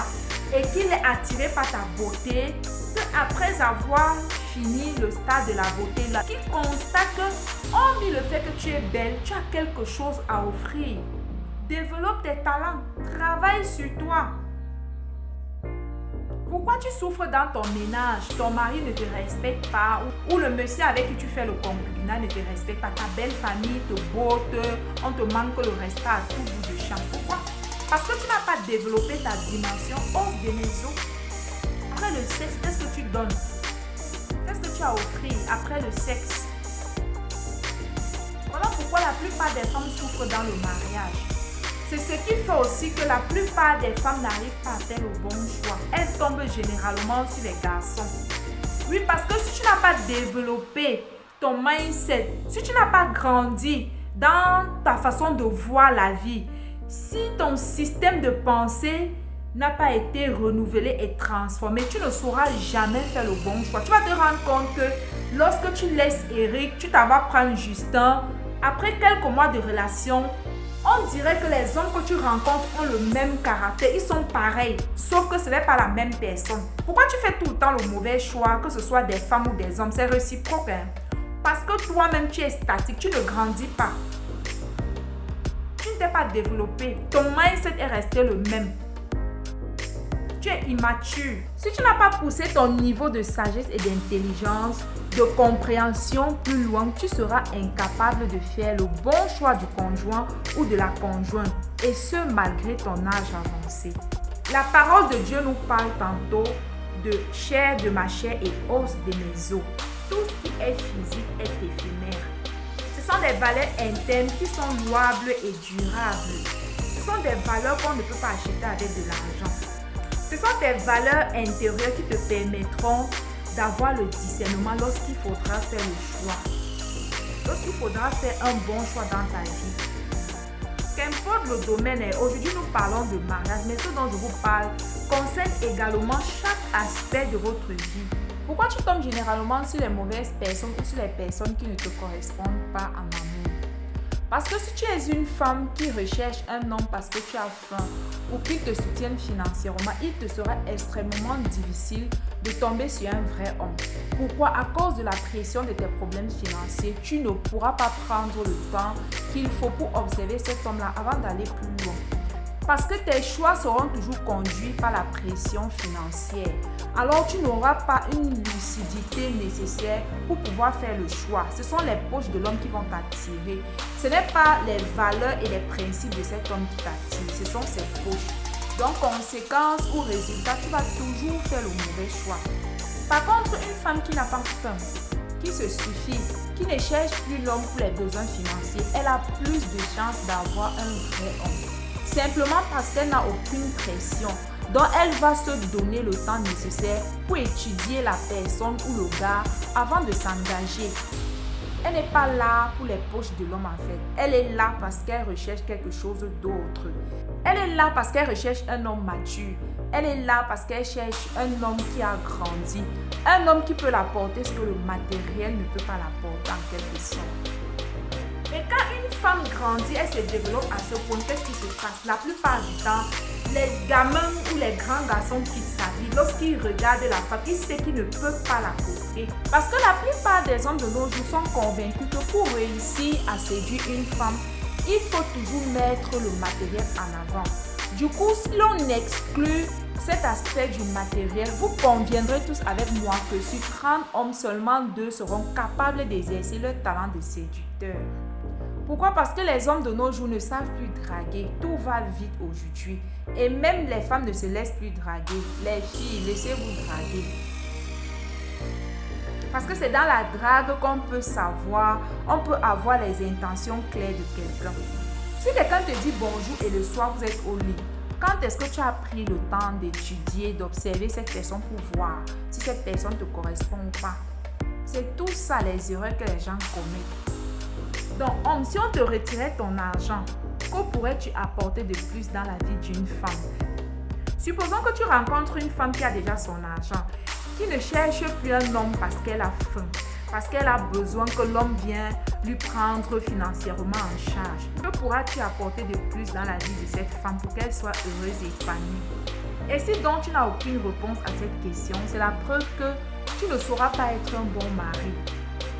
et qu'il est attiré par ta beauté, qu'après avoir fini le stade de la beauté, qu'il constate que, hormis le fait que tu es belle, tu as quelque chose à offrir. Développe tes talents. Travaille sur toi. Pourquoi tu souffres dans ton ménage? Ton mari ne te respecte pas ou le monsieur avec qui tu fais le concubinat ne te respecte pas. Ta belle famille te botte, on te manque le respect à tout bout de champ. Pourquoi? Parce que tu n'as pas développé ta dimension hors des maisons. Après le sexe, qu'est-ce que tu donnes? Qu'est-ce que tu as offert après le sexe? Voilà pourquoi la plupart des femmes souffrent dans le mariage. C'est ce qui fait aussi que la plupart des femmes n'arrivent pas à faire le bon choix. Elles tombent généralement sur les garçons. Oui, parce que si tu n'as pas développé ton mindset, si tu n'as pas grandi dans ta façon de voir la vie, si ton système de pensée n'a pas été renouvelé et transformé, tu ne sauras jamais faire le bon choix. Tu vas te rendre compte que lorsque tu laisses Eric, tu t'en vas prendre Justin. Après quelques mois de relation, on dirait que les hommes que tu rencontres ont le même caractère, ils sont pareils, sauf que ce n'est pas la même personne. Pourquoi tu fais tout le temps le mauvais choix, que ce soit des femmes ou des hommes? C'est réciproque, hein? Parce que toi-même tu es statique, tu ne grandis pas. Tu ne t'es pas développé, ton mindset est resté le même. Tu es immature. Si tu n'as pas poussé ton niveau de sagesse et d'intelligence, de compréhension plus loin, tu seras incapable de faire le bon choix du conjoint ou de la conjointe, et ce malgré ton âge avancé. La parole de Dieu nous parle tantôt de chair de ma chair et os de mes os. Tout ce qui est physique est éphémère. Ce sont des valeurs internes qui sont louables et durables. Ce sont des valeurs qu'on ne peut pas acheter avec de l'argent. Ce sont des valeurs intérieures qui te permettront d'avoir le discernement lorsqu'il faudra faire le choix. Lorsqu'il faudra faire un bon choix dans ta vie. Qu'importe le domaine, aujourd'hui nous parlons de mariage, mais ce dont je vous parle concerne également chaque aspect de votre vie. Pourquoi tu tombes généralement sur les mauvaises personnes ou sur les personnes qui ne te correspondent pas en amour? Parce que si tu es une femme qui recherche un homme parce que tu as faim ou qu'il te soutienne financièrement, il te sera extrêmement difficile de tomber sur un vrai homme. Pourquoi? À cause de la pression de tes problèmes financiers, tu ne pourras pas prendre le temps qu'il faut pour observer cet homme-là avant d'aller plus loin. Parce que tes choix seront toujours conduits par la pression financière. Alors tu n'auras pas une lucidité nécessaire pour pouvoir faire le choix. Ce sont les poches de l'homme qui vont t'attirer. Ce n'est pas les valeurs et les principes de cet homme qui t'attirent. Ce sont ses poches. Donc, conséquence ou résultat, tu vas toujours faire le mauvais choix. Par contre, une femme qui n'a pas faim, qui se suffit, qui ne cherche plus l'homme pour les besoins financiers, elle a plus de chances d'avoir un vrai homme. Simplement parce qu'elle n'a aucune pression. Donc, elle va se donner le temps nécessaire pour étudier la personne ou le gars avant de s'engager. Elle n'est pas là pour les poches de l'homme en fait. Elle est là parce qu'elle recherche quelque chose d'autre. Elle est là parce qu'elle recherche un homme mature. Elle est là parce qu'elle cherche un homme qui a grandi. Un homme qui peut l'apporter ce que le matériel ne peut pas l'apporter en quelque sorte. Mais quand une femme grandit, elle se développe à ce point, qu'est-ce qui se passe? La plupart du temps, les gamins ou les grands garçons quittent sa vie lorsqu'ils regardent la femme, ils savent qu'ils ne peuvent pas la porter. Parce que la plupart des hommes de nos jours sont convaincus que pour réussir à séduire une femme, il faut toujours mettre le matériel en avant. Du coup, si l'on exclut cet aspect du matériel, vous conviendrez tous avec moi que sur 30 hommes, seulement 2 seront capables d'exercer leur talent de séducteur. Pourquoi? Parce que les hommes de nos jours ne savent plus draguer. Tout va vite aujourd'hui. Et même les femmes ne se laissent plus draguer. Les filles, laissez-vous draguer. Parce que c'est dans la drague qu'on peut savoir, on peut avoir les intentions claires de quelqu'un. Si quelqu'un te dit bonjour et le soir vous êtes au lit, quand est-ce que tu as pris le temps d'étudier, d'observer cette personne pour voir si cette personne te correspond ou pas? C'est tout ça les erreurs que les gens commettent. Donc, homme, si on te retirait ton argent, que pourrais-tu apporter de plus dans la vie d'une femme? Supposons que tu rencontres une femme qui a déjà son argent, qui ne cherche plus un homme parce qu'elle a faim, parce qu'elle a besoin que l'homme vienne lui prendre financièrement en charge. Que pourras-tu apporter de plus dans la vie de cette femme pour qu'elle soit heureuse et épanouie? Et si donc tu n'as aucune réponse à cette question, c'est la preuve que tu ne sauras pas être un bon mari.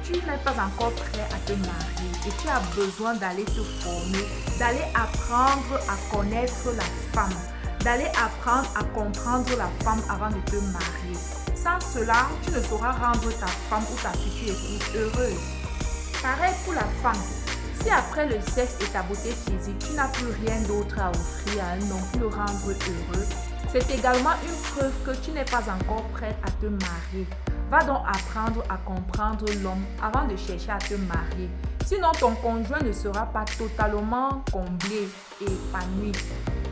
Tu n'es pas encore prêt à te marier et tu as besoin d'aller te former, d'aller apprendre à connaître la femme, d'aller apprendre à comprendre la femme avant de te marier. Sans cela, tu ne sauras rendre ta femme ou ta future épouse heureuse. Pareil pour la femme. Si après le sexe et ta beauté physique, tu n'as plus rien d'autre à offrir à un homme pour le rendre heureux, c'est également une preuve que tu n'es pas encore prête à te marier. Va donc apprendre à comprendre l'homme avant de chercher à te marier. Sinon, ton conjoint ne sera pas totalement comblé et épanoui.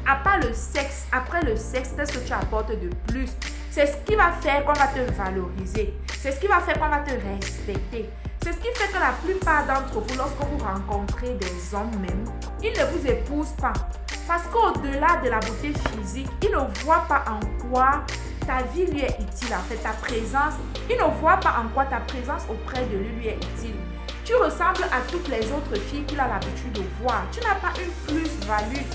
Après le sexe, qu'est-ce que tu apportes de plus? C'est ce qui va faire qu'on va te valoriser. C'est ce qui va faire qu'on va te respecter. C'est ce qui fait que la plupart d'entre vous, lorsque vous rencontrez des hommes même, ils ne vous épousent pas. Parce qu'au-delà de la beauté physique, ils ne voient pas en quoi ta vie lui est utile, en fait, ta présence. Ils ne voient pas en quoi ta présence auprès de lui est utile. Tu ressembles à toutes les autres filles qu'il a l'habitude de voir. Tu n'as pas une plus-value.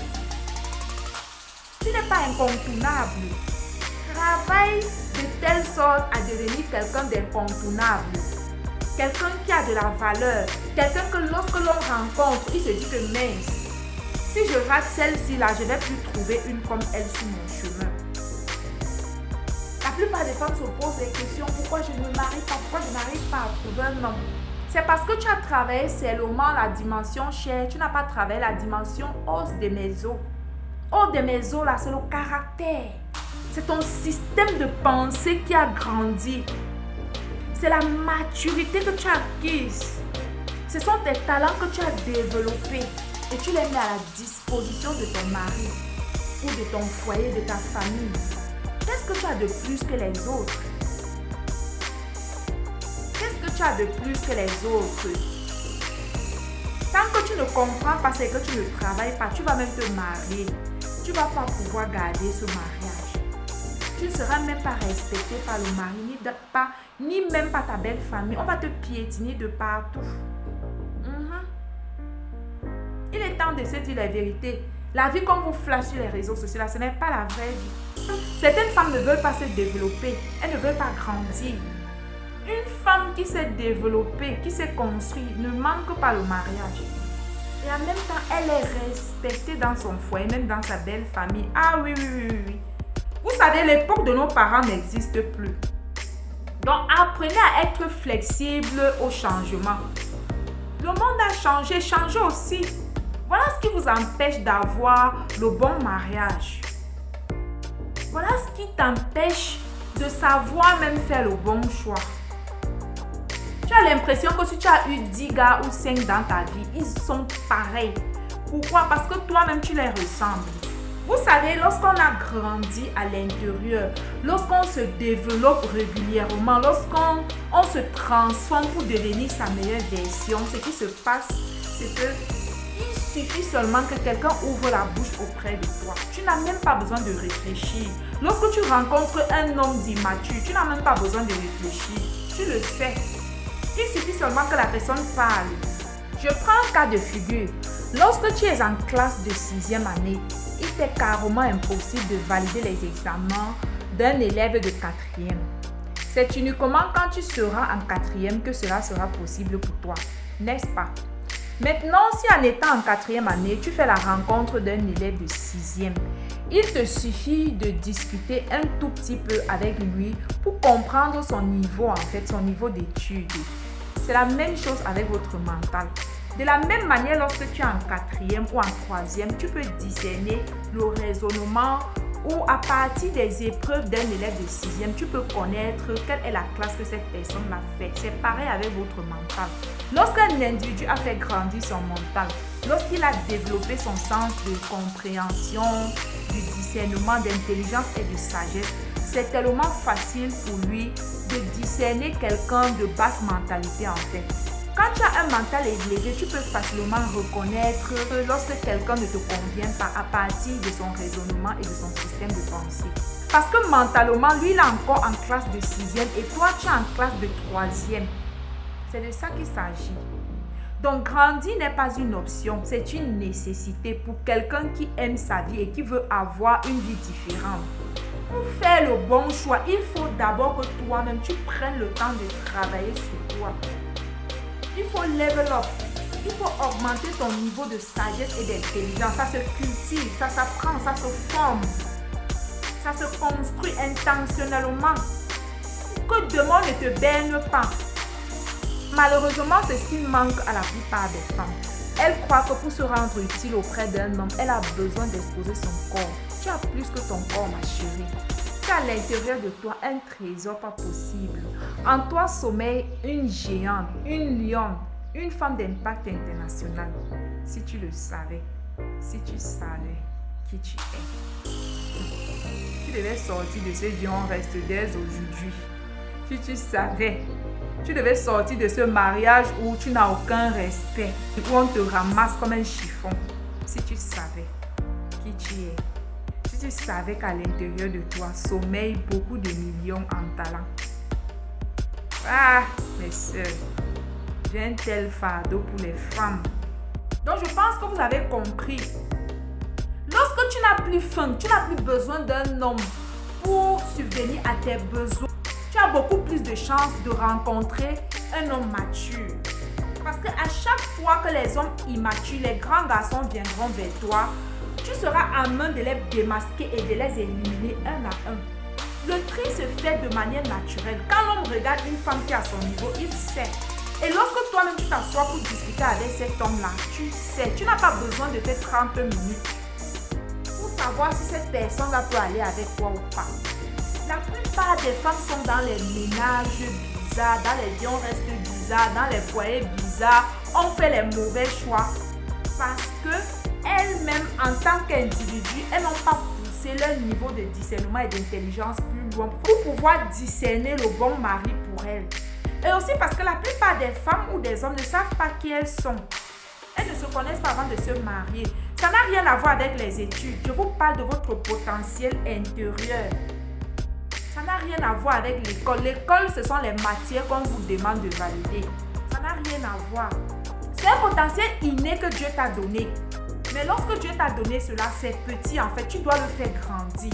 Tu n'es pas incontournable. Travaille de telle sorte à devenir quelqu'un d'incontournable. Quelqu'un qui a de la valeur. Quelqu'un que lorsque l'on rencontre, il se dit que mince, si je rate celle-ci là, je ne vais plus trouver une comme elle sur mon chemin. La plupart des femmes se posent des questions. Pourquoi je ne me marie pas? Pourquoi je n'arrive pas à trouver un homme? C'est parce que tu as travaillé seulement la dimension chair. Tu n'as pas travaillé la dimension os de mes os. Os de mes os là, c'est le caractère. C'est ton système de pensée qui a grandi. C'est la maturité que tu as acquise. Ce sont tes talents que tu as développés. Et tu les mets à la disposition de ton mari ou de ton foyer, de ta famille. Qu'est-ce que tu as de plus que les autres? Qu'est-ce que tu as de plus que les autres? Tant que tu ne comprends pas, c'est que tu ne travailles pas. Tu vas même te marier. Tu ne vas pas pouvoir garder ce mariage. Tu ne seras même pas respecté par le mari, ni même par ta belle famille. On va te piétiner de partout. Il est temps de se dire la vérité. La vie qu'on vous flash sur les réseaux sociaux, là, ce n'est pas la vraie vie. Certaines femmes ne veulent pas se développer. Elles ne veulent pas grandir. Une femme qui s'est développée, qui s'est construite, ne manque pas le mariage. Et en même temps, elle est respectée dans son foyer, même dans sa belle famille. Ah oui. Vous savez, l'époque de nos parents n'existe plus. Donc, apprenez à être flexible au changement. Le monde a changé, changez aussi. Voilà ce qui vous empêche d'avoir le bon mariage. Voilà ce qui t'empêche de savoir même faire le bon choix. Tu as l'impression que si tu as eu 10 gars ou 5 dans ta vie, ils sont pareils. Pourquoi? Parce que toi-même, tu les ressembles. Vous Vous savez, lorsqu'on a grandi à l'intérieur, lorsqu'on se développe régulièrement, lorsqu'on se transforme pour devenir sa meilleure version, ce qui se passe, c'est que il suffit seulement que quelqu'un ouvre la bouche auprès de toi. Tu n'as même pas besoin de réfléchir. Lorsque tu rencontres un homme d'immature, tu n'as même pas besoin de réfléchir. Tu le sais. Il suffit seulement que la personne parle. Je prends un cas de figure. Lorsque tu es en classe de 6e année, il t'est carrément impossible de valider les examens d'un élève de 4e. C'est uniquement quand tu seras en 4e que cela sera possible pour toi, n'est-ce pas? Maintenant, si en étant en 4e année, tu fais la rencontre d'un élève de 6e, il te suffit de discuter un tout petit peu avec lui pour comprendre son niveau, son niveau d'études. C'est la même chose avec votre mental. De la même manière, lorsque tu es en 4e ou en 3e, tu peux discerner le raisonnement ou à partir des épreuves d'un élève de 6e, tu peux connaître quelle est la classe que cette personne a fait. C'est pareil avec votre mental. Lorsqu'un individu a fait grandir son mental, lorsqu'il a développé son sens de compréhension, du discernement, d'intelligence et de sagesse, c'est tellement facile pour lui de discerner quelqu'un de basse mentalité en fait. Quand tu as un mental élevé, tu peux facilement reconnaître que lorsque quelqu'un ne te convient pas à partir de son raisonnement et de son système de pensée. Parce que mentalement, lui, il est encore en classe de 6e et toi, tu es en classe de 3e. C'est de ça qu'il s'agit. Donc, grandir n'est pas une option, c'est une nécessité pour quelqu'un qui aime sa vie et qui veut avoir une vie différente. Pour faire le bon choix, il faut d'abord que toi-même, tu prennes le temps de travailler sur toi. Il faut level up. Il faut augmenter ton niveau de sagesse et d'intelligence. Ça se cultive, ça s'apprend, ça se forme. Ça se construit intentionnellement. Que demain ne te baigne pas. Malheureusement, c'est ce qui manque à la plupart des femmes. Elles croient que pour se rendre utile auprès d'un homme, elle a besoin d'exposer son corps. Tu as plus que ton corps, ma chérie. Tu as à l'intérieur de toi un trésor pas possible. En toi sommeille une géante, une lionne, une femme d'impact international. Si tu le savais, si tu savais qui tu es. Tu devais sortir de ce lion reste d'aise aujourd'hui. Si tu savais, tu devais sortir de ce mariage où tu n'as aucun respect, où on te ramasse comme un chiffon. Si tu savais qui tu es. Si tu savais qu'à l'intérieur de toi sommeille beaucoup de millions en talent. Ah, mes soeurs, j'ai un tel fardeau pour les femmes. Donc je pense que vous avez compris. Lorsque tu n'as plus faim, tu n'as plus besoin d'un homme pour subvenir à tes besoins, tu as beaucoup plus de chances de rencontrer un homme mature. Parce qu'à chaque fois que les hommes immatures, les grands garçons viendront vers toi, tu seras à main de les démasquer et de les éliminer un à un. Le tri se fait de manière naturelle. Quand l'homme regarde une femme qui est à son niveau, il sait. Et lorsque toi-même tu t'assois pour discuter avec cet homme-là, tu sais, tu n'as pas besoin de faire 30 minutes pour savoir si cette personne-là peut aller avec toi ou pas. La plupart des femmes sont dans les ménages bizarres, dans les lions restent bizarres, dans les foyers bizarres. On fait les mauvais choix parce que elles-mêmes, en tant qu'individus, elles n'ont pas poussé leur niveau de discernement et d'intelligence plus loin pour pouvoir discerner le bon mari pour elles. Et aussi parce que la plupart des femmes ou des hommes ne savent pas qui elles sont. Elles ne se connaissent pas avant de se marier. Ça n'a rien à voir avec les études. Je vous parle de votre potentiel intérieur. Ça n'a rien à voir avec l'école. L'école, ce sont les matières qu'on vous demande de valider. Ça n'a rien à voir. C'est un potentiel inné que Dieu t'a donné. Mais lorsque Dieu t'a donné cela, c'est petit en fait. Tu dois le faire grandir.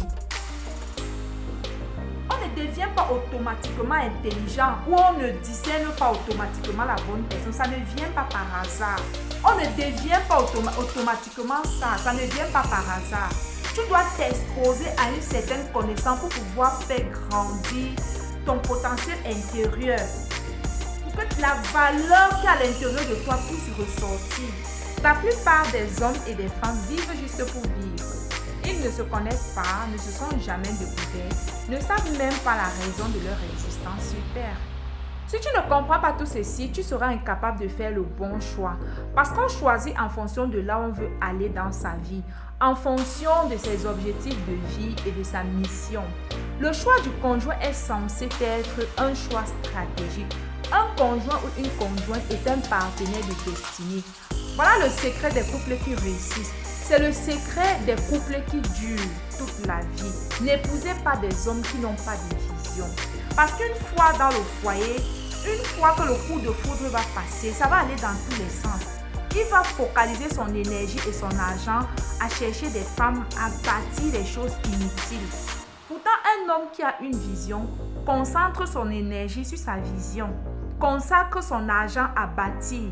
On ne devient pas automatiquement intelligent ou on ne discerne pas automatiquement la bonne personne. Ça ne vient pas par hasard. On ne devient pas automatiquement ça. Ça ne vient pas par hasard. Tu dois t'exposer à une certaine connaissance pour pouvoir faire grandir ton potentiel intérieur. Pour que la valeur qui est à l'intérieur de toi puisse ressortir. La plupart des hommes et des femmes vivent juste pour vivre. Ils ne se connaissent pas, ne se sont jamais découverts, ne savent même pas la raison de leur existence sur Terre. Si tu ne comprends pas tout ceci, tu seras incapable de faire le bon choix. Parce qu'on choisit en fonction de là où on veut aller dans sa vie, en fonction de ses objectifs de vie et de sa mission. Le choix du conjoint est censé être un choix stratégique. Un conjoint ou une conjointe est un partenaire de destinée. Voilà le secret des couples qui réussissent. C'est le secret des couples qui durent toute la vie. N'épousez pas des hommes qui n'ont pas de vision. Parce qu'une fois dans le foyer, une fois que le coup de foudre va passer, ça va aller dans tous les sens. Il va focaliser son énergie et son argent à chercher des femmes, à bâtir des choses inutiles. Pourtant, un homme qui a une vision concentre son énergie sur sa vision, consacre son argent à bâtir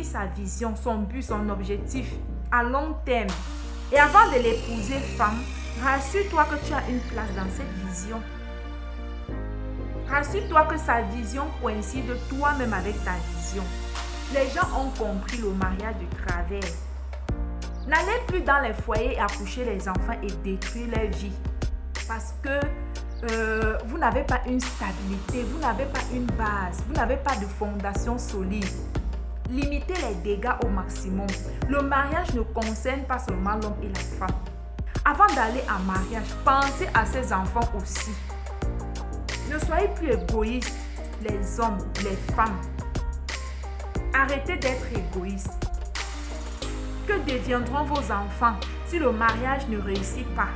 sa vision, son but, son objectif à long terme. Et avant de l'épouser femme, rassure-toi que tu as une place dans cette vision. Rassure-toi que sa vision coïncide toi-même avec ta vision. Les gens ont compris le mariage du travers. N'allez plus dans les foyers et accoucher les enfants et détruire leur vie. Parce que vous n'avez pas une stabilité, vous n'avez pas une base, vous n'avez pas de fondation solide. Limitez les dégâts au maximum. Le mariage ne concerne pas seulement l'homme et la femme. Avant d'aller en mariage, pensez à ces enfants aussi. Ne soyez plus égoïstes, les hommes, les femmes. Arrêtez d'être égoïstes. Que deviendront vos enfants si le mariage ne réussit pas?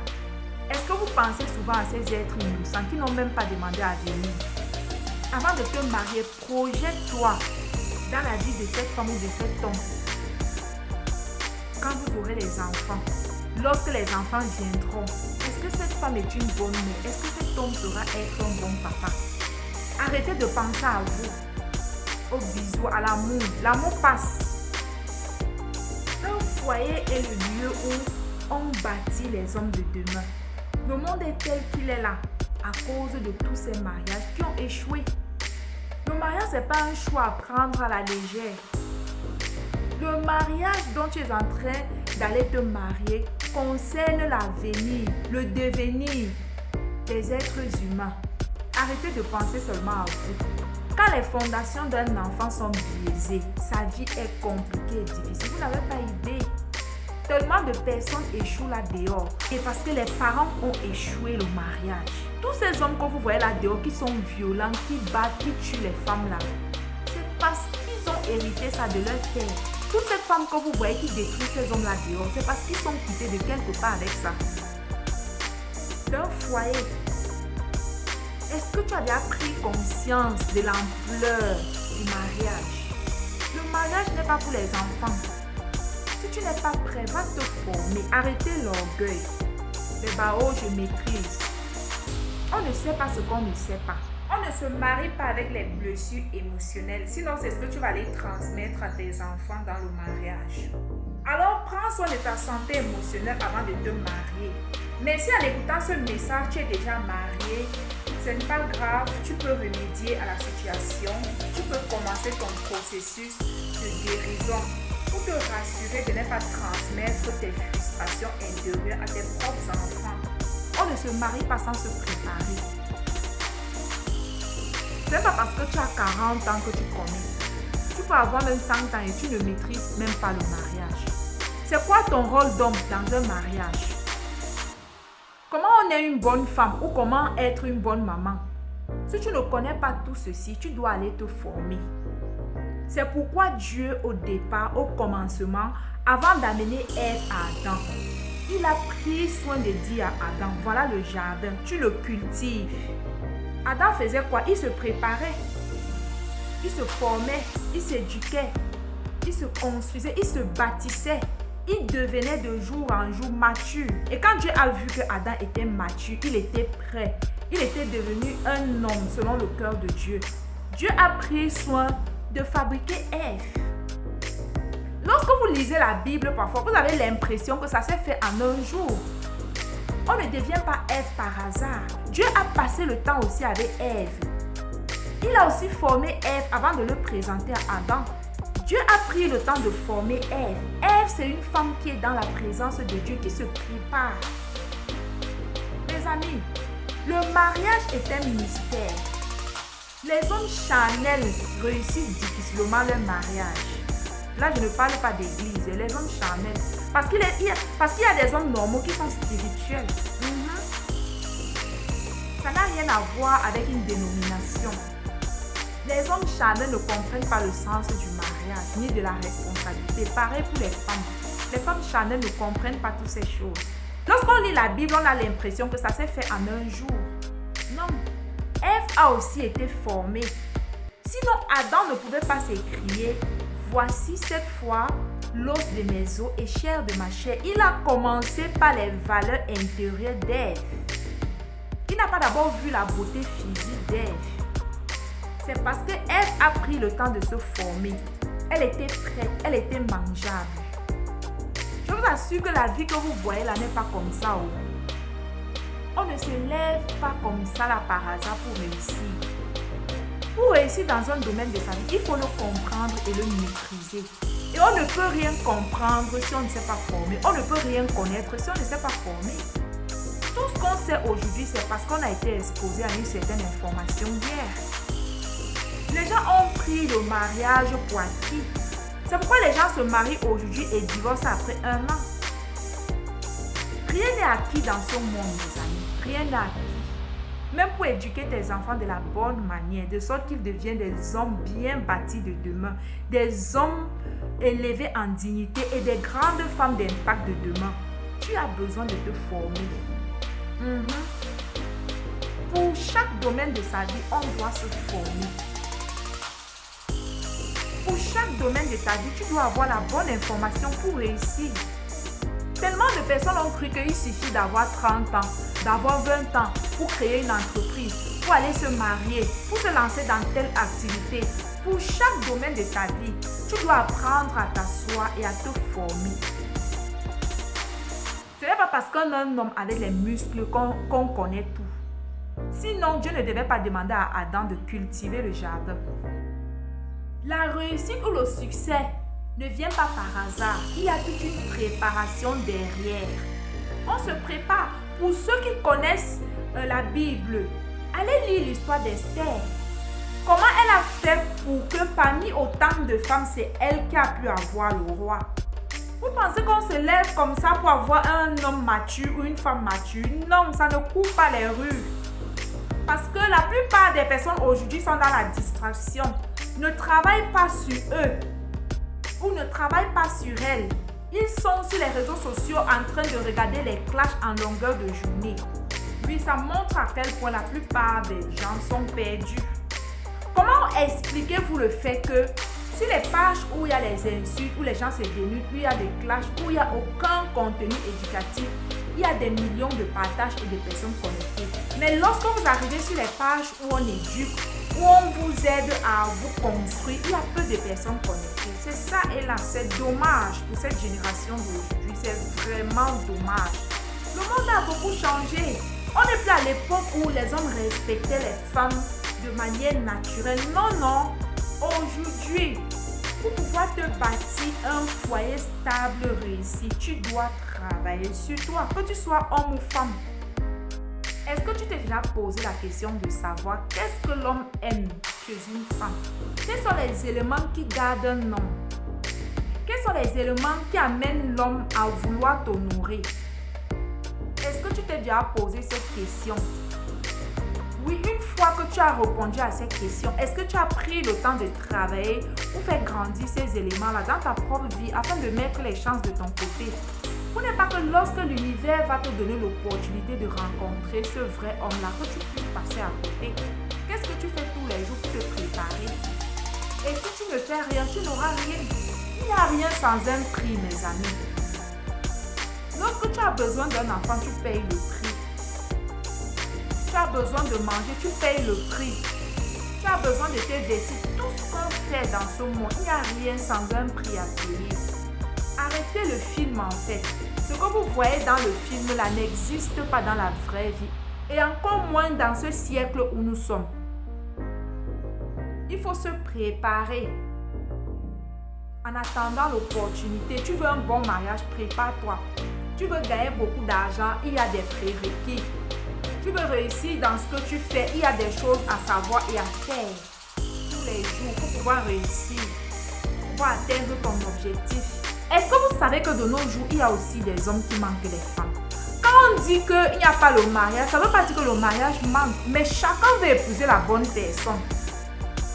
Est-ce que vous pensez souvent à ces êtres innocents qui n'ont même pas demandé à venir? Avant de te marier, projette-toi dans la vie de cette femme ou de cet homme. Quand vous aurez les enfants, lorsque les enfants viendront, est-ce que cette femme est une bonne mère? Est-ce que cet homme saura être un bon papa? Arrêtez de penser à vous, au bisou, à l'amour. L'amour passe. Un foyer est le lieu où on bâtit les hommes de demain. Le monde est tel qu'il est là à cause de tous ces mariages qui ont échoué. Le mariage, ce n'est pas un choix à prendre à la légère. Le mariage dont tu es en train d'aller te marier concerne l'avenir, le devenir des êtres humains. Arrêtez de penser seulement à vous. Quand les fondations d'un enfant sont biaisées, sa vie est compliquée et difficile. Vous n'avez pas idée. Tellement de personnes échouent là dehors. Et parce que les parents ont échoué le mariage. Tous ces hommes que vous voyez là dehors qui sont violents, qui battent, qui tuent les femmes là, c'est parce qu'ils ont hérité ça de leur père. Toutes ces femmes que vous voyez qui détruisent ces hommes là dehors, c'est parce qu'ils sont quittés de quelque part avec ça. D'un foyer. Est-ce que tu as déjà pris conscience de l'ampleur du mariage? Le mariage n'est pas pour les enfants. Si tu n'es pas prêt, va te former. Arrêtez l'orgueil. Les barreaux, je maîtrise. On ne sait pas ce qu'on ne sait pas. On ne se marie pas avec les blessures émotionnelles. Sinon, c'est ce que tu vas les transmettre à tes enfants dans le mariage. Alors, prends soin de ta santé émotionnelle avant de te marier. Mais si en écoutant ce message, tu es déjà marié, ce n'est pas grave, tu peux remédier à la situation. Tu peux commencer ton processus de guérison pour te rassurer de ne pas transmettre tes frustrations intérieures à tes propres enfants. On ne se marie pas sans se préparer. Ce n'est pas parce que tu as 40 ans que tu connais. Tu peux avoir même 100 ans et tu ne maîtrises même pas le mariage. C'est quoi ton rôle d'homme dans un mariage? Comment on est une bonne femme ou comment être une bonne maman? Si tu ne connais pas tout ceci, tu dois aller te former. C'est pourquoi Dieu, au départ, au commencement, avant d'amener Ève à Adam, il a pris soin de dire à Adam, voilà le jardin, tu le cultives. Adam faisait quoi? Il se préparait, il se formait, il s'éduquait, il se construisait, il se bâtissait. Il devenait de jour en jour mature. Et quand Dieu a vu que Adam était mature, il était prêt. Il était devenu un homme selon le cœur de Dieu. Dieu a pris soin de fabriquer Ève. Lorsque vous lisez la Bible, parfois, vous avez l'impression que ça s'est fait en un jour. On ne devient pas Ève par hasard. Dieu a passé le temps aussi avec Ève. Il a aussi formé Ève avant de le présenter à Adam. Dieu a pris le temps de former Ève. Ève, c'est une femme qui est dans la présence de Dieu, qui se prépare. Mes amis, le mariage est un mystère. Les hommes charnels réussissent difficilement leur mariage. Là, je ne parle pas d'église, les hommes charnels. Parce qu'il y a des hommes normaux qui sont spirituels. Ça n'a rien à voir avec une dénomination. Les hommes charnels ne comprennent pas le sens du mariage, ni de la responsabilité. Pareil pour les femmes. Les femmes charnelles ne comprennent pas toutes ces choses. Lorsqu'on lit la Bible, on a l'impression que ça s'est fait en un jour. Non. Ève a aussi été formée. Sinon, Adam ne pouvait pas s'écrier « Voici cette fois l'os de mes os et chair de ma chair ». Il a commencé par les valeurs intérieures d'Ève. Il n'a pas d'abord vu la beauté physique d'Ève. C'est parce que Ève a pris le temps de se former. Elle était prête, elle était mangeable. Je vous assure que la vie que vous voyez là n'est pas comme ça. On ne se lève pas comme ça là par hasard pour réussir. Pour réussir dans un domaine de sa vie, il faut le comprendre et le maîtriser. Et on ne peut rien comprendre si on ne s'est pas formé. On ne peut rien connaître si on ne s'est pas formé. Tout ce qu'on sait aujourd'hui, c'est parce qu'on a été exposé à une certaine information hier. Les gens ont pris le mariage pour acquis. C'est pourquoi les gens se marient aujourd'hui et divorcent après 1 an. Rien n'est acquis dans ce monde, mes amis. Rien n'est acquis. Même pour éduquer tes enfants de la bonne manière, de sorte qu'ils deviennent des hommes bien bâtis de demain, des hommes élevés en dignité et des grandes femmes d'impact de demain, tu as besoin de te former. Pour chaque domaine de sa vie, on doit se former. Pour chaque domaine de ta vie, tu dois avoir la bonne information pour réussir. Tellement de personnes ont cru qu'il suffit d'avoir 30 ans, d'avoir 20 ans pour créer une entreprise, pour aller se marier, pour se lancer dans telle activité. Pour chaque domaine de ta vie, tu dois apprendre à t'asseoir et à te former. Ce n'est pas parce qu'un homme avec les muscles qu'on connaît tout. Sinon, Dieu ne devait pas demander à Adam de cultiver le jardin. La réussite ou le succès ne vient pas par hasard. Il y a toute une préparation derrière. On se prépare. Pour ceux qui connaissent la Bible, allez lire l'histoire d'Esther. Comment elle a fait pour que parmi autant de femmes, c'est elle qui a pu avoir le roi. Vous pensez qu'on se lève comme ça pour avoir un homme mature ou une femme mature? Non, ça ne court pas les rues. Parce que la plupart des personnes aujourd'hui sont dans la distraction. Ne travaillent pas sur eux ou ne travaillent pas sur elles. Ils sont sur les réseaux sociaux en train de regarder les clashs en longueur de journée. Oui, ça montre à quel point la plupart des gens sont perdus. Comment expliquez-vous le fait que sur les pages où il y a les insultes, où les gens se dénudent, où il y a des clashs, où il n'y a aucun contenu éducatif, il y a des millions de partages et de personnes connectées. Mais lorsque vous arrivez sur les pages où on éduque, où on vous aide à vous construire, il y a peu de personnes connectées. C'est ça et là, c'est dommage pour cette génération d'aujourd'hui. C'est vraiment dommage. Le monde a beaucoup changé. On n'est plus à l'époque où les hommes respectaient les femmes de manière naturelle. Non, non. Aujourd'hui, pour pouvoir te bâtir un foyer stable, réussi, tu dois travailler sur toi, que tu sois homme ou femme. Est-ce que tu t'es déjà posé la question de savoir qu'est-ce que l'homme aime chez une femme? Quels sont les éléments qui gardent un homme? Quels sont les éléments qui amènent l'homme à vouloir t'honorer? Est-ce que tu t'es déjà posé cette question? Oui, une fois que tu as répondu à cette question, est-ce que tu as pris le temps de travailler pour faire grandir ces éléments-là dans ta propre vie afin de mettre les chances de ton côté? Pour ne pas que lorsque l'univers va te donner l'opportunité de rencontrer ce vrai homme-là, que tu puisses passer à côté. Qu'est-ce que tu fais tous les jours pour te préparer? Et si tu ne fais rien, tu n'auras rien. Il n'y a rien sans un prix, mes amis. Lorsque tu as besoin d'un enfant, tu payes le prix. Tu as besoin de manger, tu payes le prix. Tu as besoin de te vêtir. Tout ce qu'on fait dans ce monde, il n'y a rien sans un prix à payer. Arrêtez le film en fait. Ce que vous voyez dans le film là n'existe pas dans la vraie vie. Et encore moins dans ce siècle où nous sommes. Il faut se préparer. En attendant l'opportunité, tu veux un bon mariage, prépare-toi. Tu veux gagner beaucoup d'argent, il y a des prérequis. Tu veux réussir dans ce que tu fais, il y a des choses à savoir et à faire tous les jours pour pouvoir réussir, pour pouvoir atteindre ton objectif. Est-ce que vous savez que de nos jours, il y a aussi des hommes qui manquent des femmes? Quand on dit qu'il n'y a pas le mariage, ça ne veut pas dire que le mariage manque, mais chacun veut épouser la bonne personne.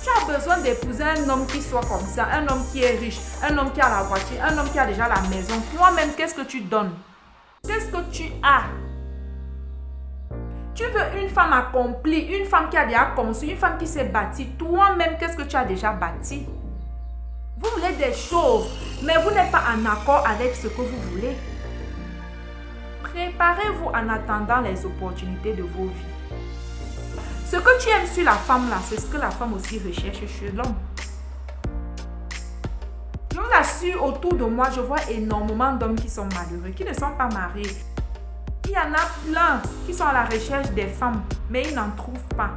Tu as besoin d'épouser un homme qui soit comme ça, un homme qui est riche, un homme qui a la voiture, un homme qui a déjà la maison. Toi-même, qu'est-ce que tu donnes? Qu'est-ce que tu as? Tu veux une femme accomplie, une femme qui a déjà conçu, une femme qui s'est bâtie. Toi-même, qu'est-ce que tu as déjà bâti? Vous voulez des choses, mais vous n'êtes pas en accord avec ce que vous voulez. Préparez-vous en attendant les opportunités de vos vies. Ce que tu aimes sur la femme là, c'est ce que la femme aussi recherche chez l'homme. Je vous assure, autour de moi, je vois énormément d'hommes qui sont malheureux, qui ne sont pas mariés. Il y en a plein qui sont à la recherche des femmes, mais ils n'en trouvent pas.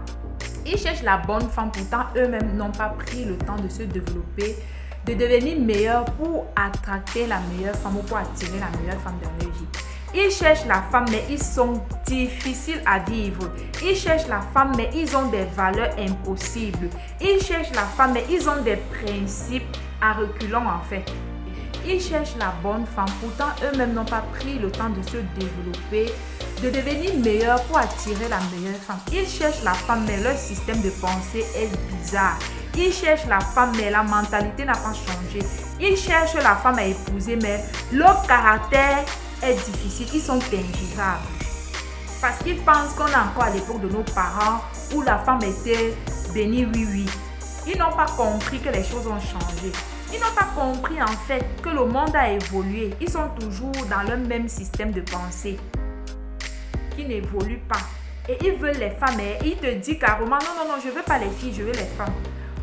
Ils cherchent la bonne femme, pourtant eux-mêmes n'ont pas pris le temps de se développer, de devenir meilleurs pour attraper la meilleure femme ou pour attirer la meilleure femme dans leur vie. Ils cherchent la femme, mais ils sont difficiles à vivre. Ils cherchent la femme, mais ils ont des valeurs impossibles. Ils cherchent la femme, mais ils ont des principes à reculons en fait. Ils cherchent la bonne femme, pourtant eux-mêmes n'ont pas pris le temps de se développer, de devenir meilleurs pour attirer la meilleure femme. Ils cherchent la femme, mais leur système de pensée est bizarre. Ils cherchent la femme, mais la mentalité n'a pas changé. Ils cherchent la femme à épouser, mais leur caractère est difficile. Ils sont invivrables. Parce qu'ils pensent qu'on est encore à l'époque de nos parents où la femme était bénie, oui. Ils n'ont pas compris que les choses ont changé. Ils n'ont pas compris en fait que le monde a évolué. Ils sont toujours dans le même système de pensée qui n'évolue pas. Et ils veulent les femmes. Et ils te disent carrément, non, je ne veux pas les filles, je veux les femmes.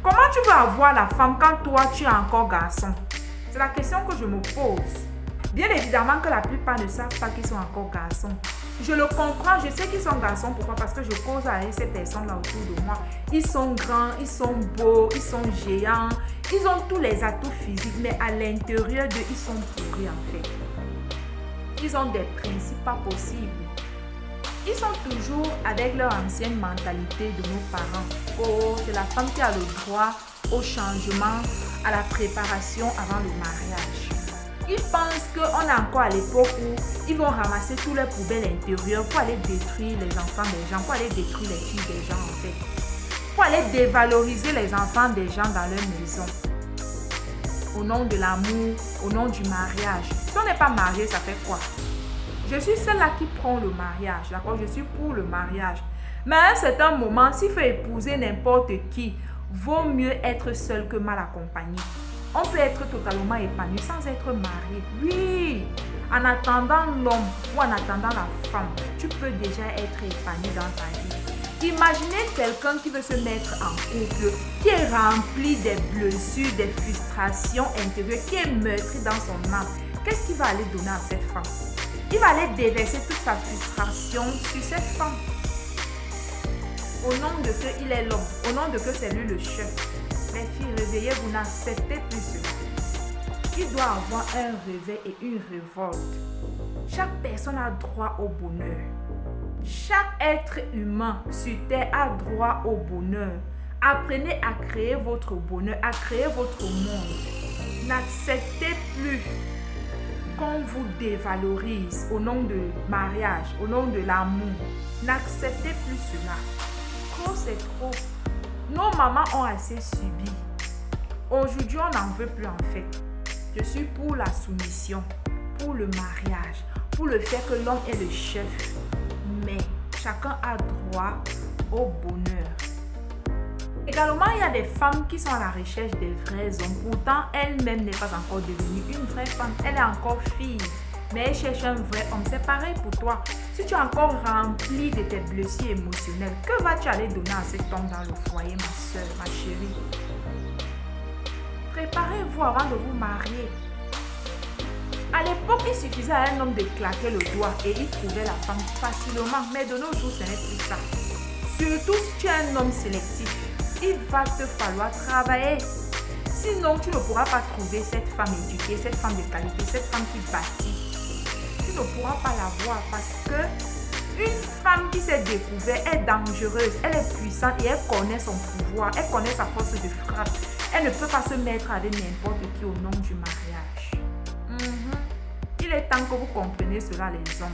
Comment tu veux avoir la femme quand toi tu es encore garçon? C'est la question que je me pose. Bien évidemment que la plupart ne savent pas qu'ils sont encore garçons. Je le comprends, je sais qu'ils sont garçons. Pourquoi? Parce que je cause avec ces personnes-là autour de moi. Ils sont grands, ils sont beaux, ils sont géants. Ils ont tous les atouts physiques, mais à l'intérieur d'eux, ils sont pourris en fait. Ils ont des principes pas possibles. Ils sont toujours avec leur ancienne mentalité de nos parents. Oh, c'est la femme qui a le droit au changement, à la préparation avant le mariage. Ils pensent qu'on est encore à l'époque où ils vont ramasser tous les poubelles intérieures pour aller détruire les enfants des gens, pour aller détruire les filles des gens en fait. Pour aller dévaloriser les enfants des gens dans leur maison. Au nom de l'amour, au nom du mariage. Si on n'est pas marié, ça fait quoi? Je suis celle-là qui prend le mariage, d'accord? Je suis pour le mariage. Mais à un certain moment, s'il faut épouser n'importe qui, vaut mieux être seul que mal accompagné. On peut être totalement épanoui sans être marié. Oui, en attendant l'homme ou en attendant la femme, tu peux déjà être épanoui dans ta vie. Imaginez quelqu'un qui veut se mettre en couple, qui est rempli des blessures, des frustrations intérieures, qui est meurtri dans son âme. Qu'est-ce qu'il va aller donner à cette femme? Il va aller déverser toute sa frustration sur cette femme. Au nom de que il est l'homme, au nom de que c'est lui le chef. Les filles, réveillez-vous, n'acceptez plus cela. Il doit avoir un réveil et une révolte. Chaque personne a droit au bonheur. Chaque être humain sur terre a droit au bonheur. Apprenez à créer votre bonheur, à créer votre monde. N'acceptez plus qu'on vous dévalorise au nom de mariage, au nom de l'amour. N'acceptez plus cela. Trop, c'est trop. Nos mamans ont assez subi. Aujourd'hui, on n'en veut plus en fait. Je suis pour la soumission, pour le mariage, pour le fait que l'homme est le chef. Mais chacun a droit au bonheur. Également, il y a des femmes qui sont à la recherche des vrais hommes. Pourtant, elle-même n'est pas encore devenue une vraie femme. Elle est encore fille. Mais elle cherche un vrai homme. C'est pareil pour toi. Si tu es encore rempli de tes blessures émotionnelles, que vas-tu aller donner à cet homme dans le foyer, ma soeur, ma chérie? Préparez-vous avant de vous marier. À l'époque, il suffisait à un homme de claquer le doigt et il trouvait la femme facilement. Mais de nos jours, ce n'est plus ça. Surtout si tu es un homme sélectif. Il va te falloir travailler. Sinon, tu ne pourras pas trouver cette femme éduquée, cette femme de qualité, cette femme qui bâtit. Tu ne pourras pas la voir parce que Une femme qui s'est découverte est dangereuse, elle est puissante et elle connaît son pouvoir, elle connaît sa force de frappe. Elle ne peut pas se mettre avec n'importe qui au nom du mariage. Il est temps que vous compreniez cela, les hommes.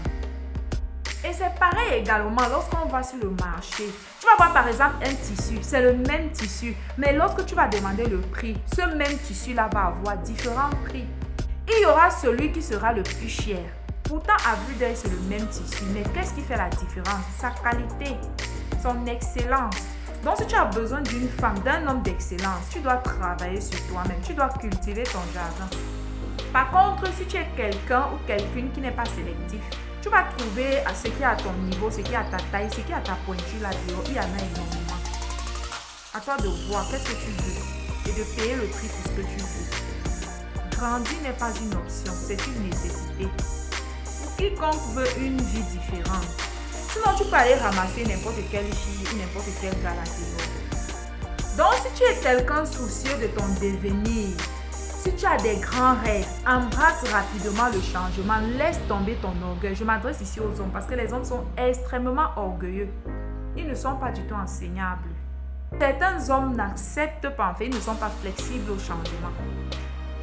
Et c'est pareil également lorsqu'on va sur le marché. Tu vas voir par exemple un tissu, c'est le même tissu, mais lorsque tu vas demander le prix, ce même tissu-là va avoir différents prix. Il y aura celui qui sera le plus cher. Pourtant, à vue d'œil, c'est le même tissu. Mais qu'est-ce qui fait la différence? Sa qualité, son excellence. Donc, si tu as besoin d'une femme, d'un homme d'excellence, tu dois travailler sur toi-même. Tu dois cultiver ton jardin. Par contre, si tu es quelqu'un ou quelqu'une qui n'est pas sélectif, tu vas trouver à ce qui est à ton niveau, ce qui est à ta taille, ce qui est à ta pointure là-dehors. Il y en a énormément. À toi de voir qu'est-ce que tu veux et de payer le prix pour ce que tu veux. Grandir n'est pas une option, c'est une nécessité. Quiconque veut une vie différente. Sinon, tu peux aller ramasser n'importe quelle fille ou n'importe quel gars là. Donc, si tu es quelqu'un soucieux de ton devenir, si tu as des grands rêves, embrasse rapidement le changement, laisse tomber ton orgueil. Je m'adresse ici aux hommes parce que les hommes sont extrêmement orgueilleux. Ils ne sont pas du tout enseignables. Certains hommes n'acceptent pas, en fait, ils ne sont pas flexibles au changement.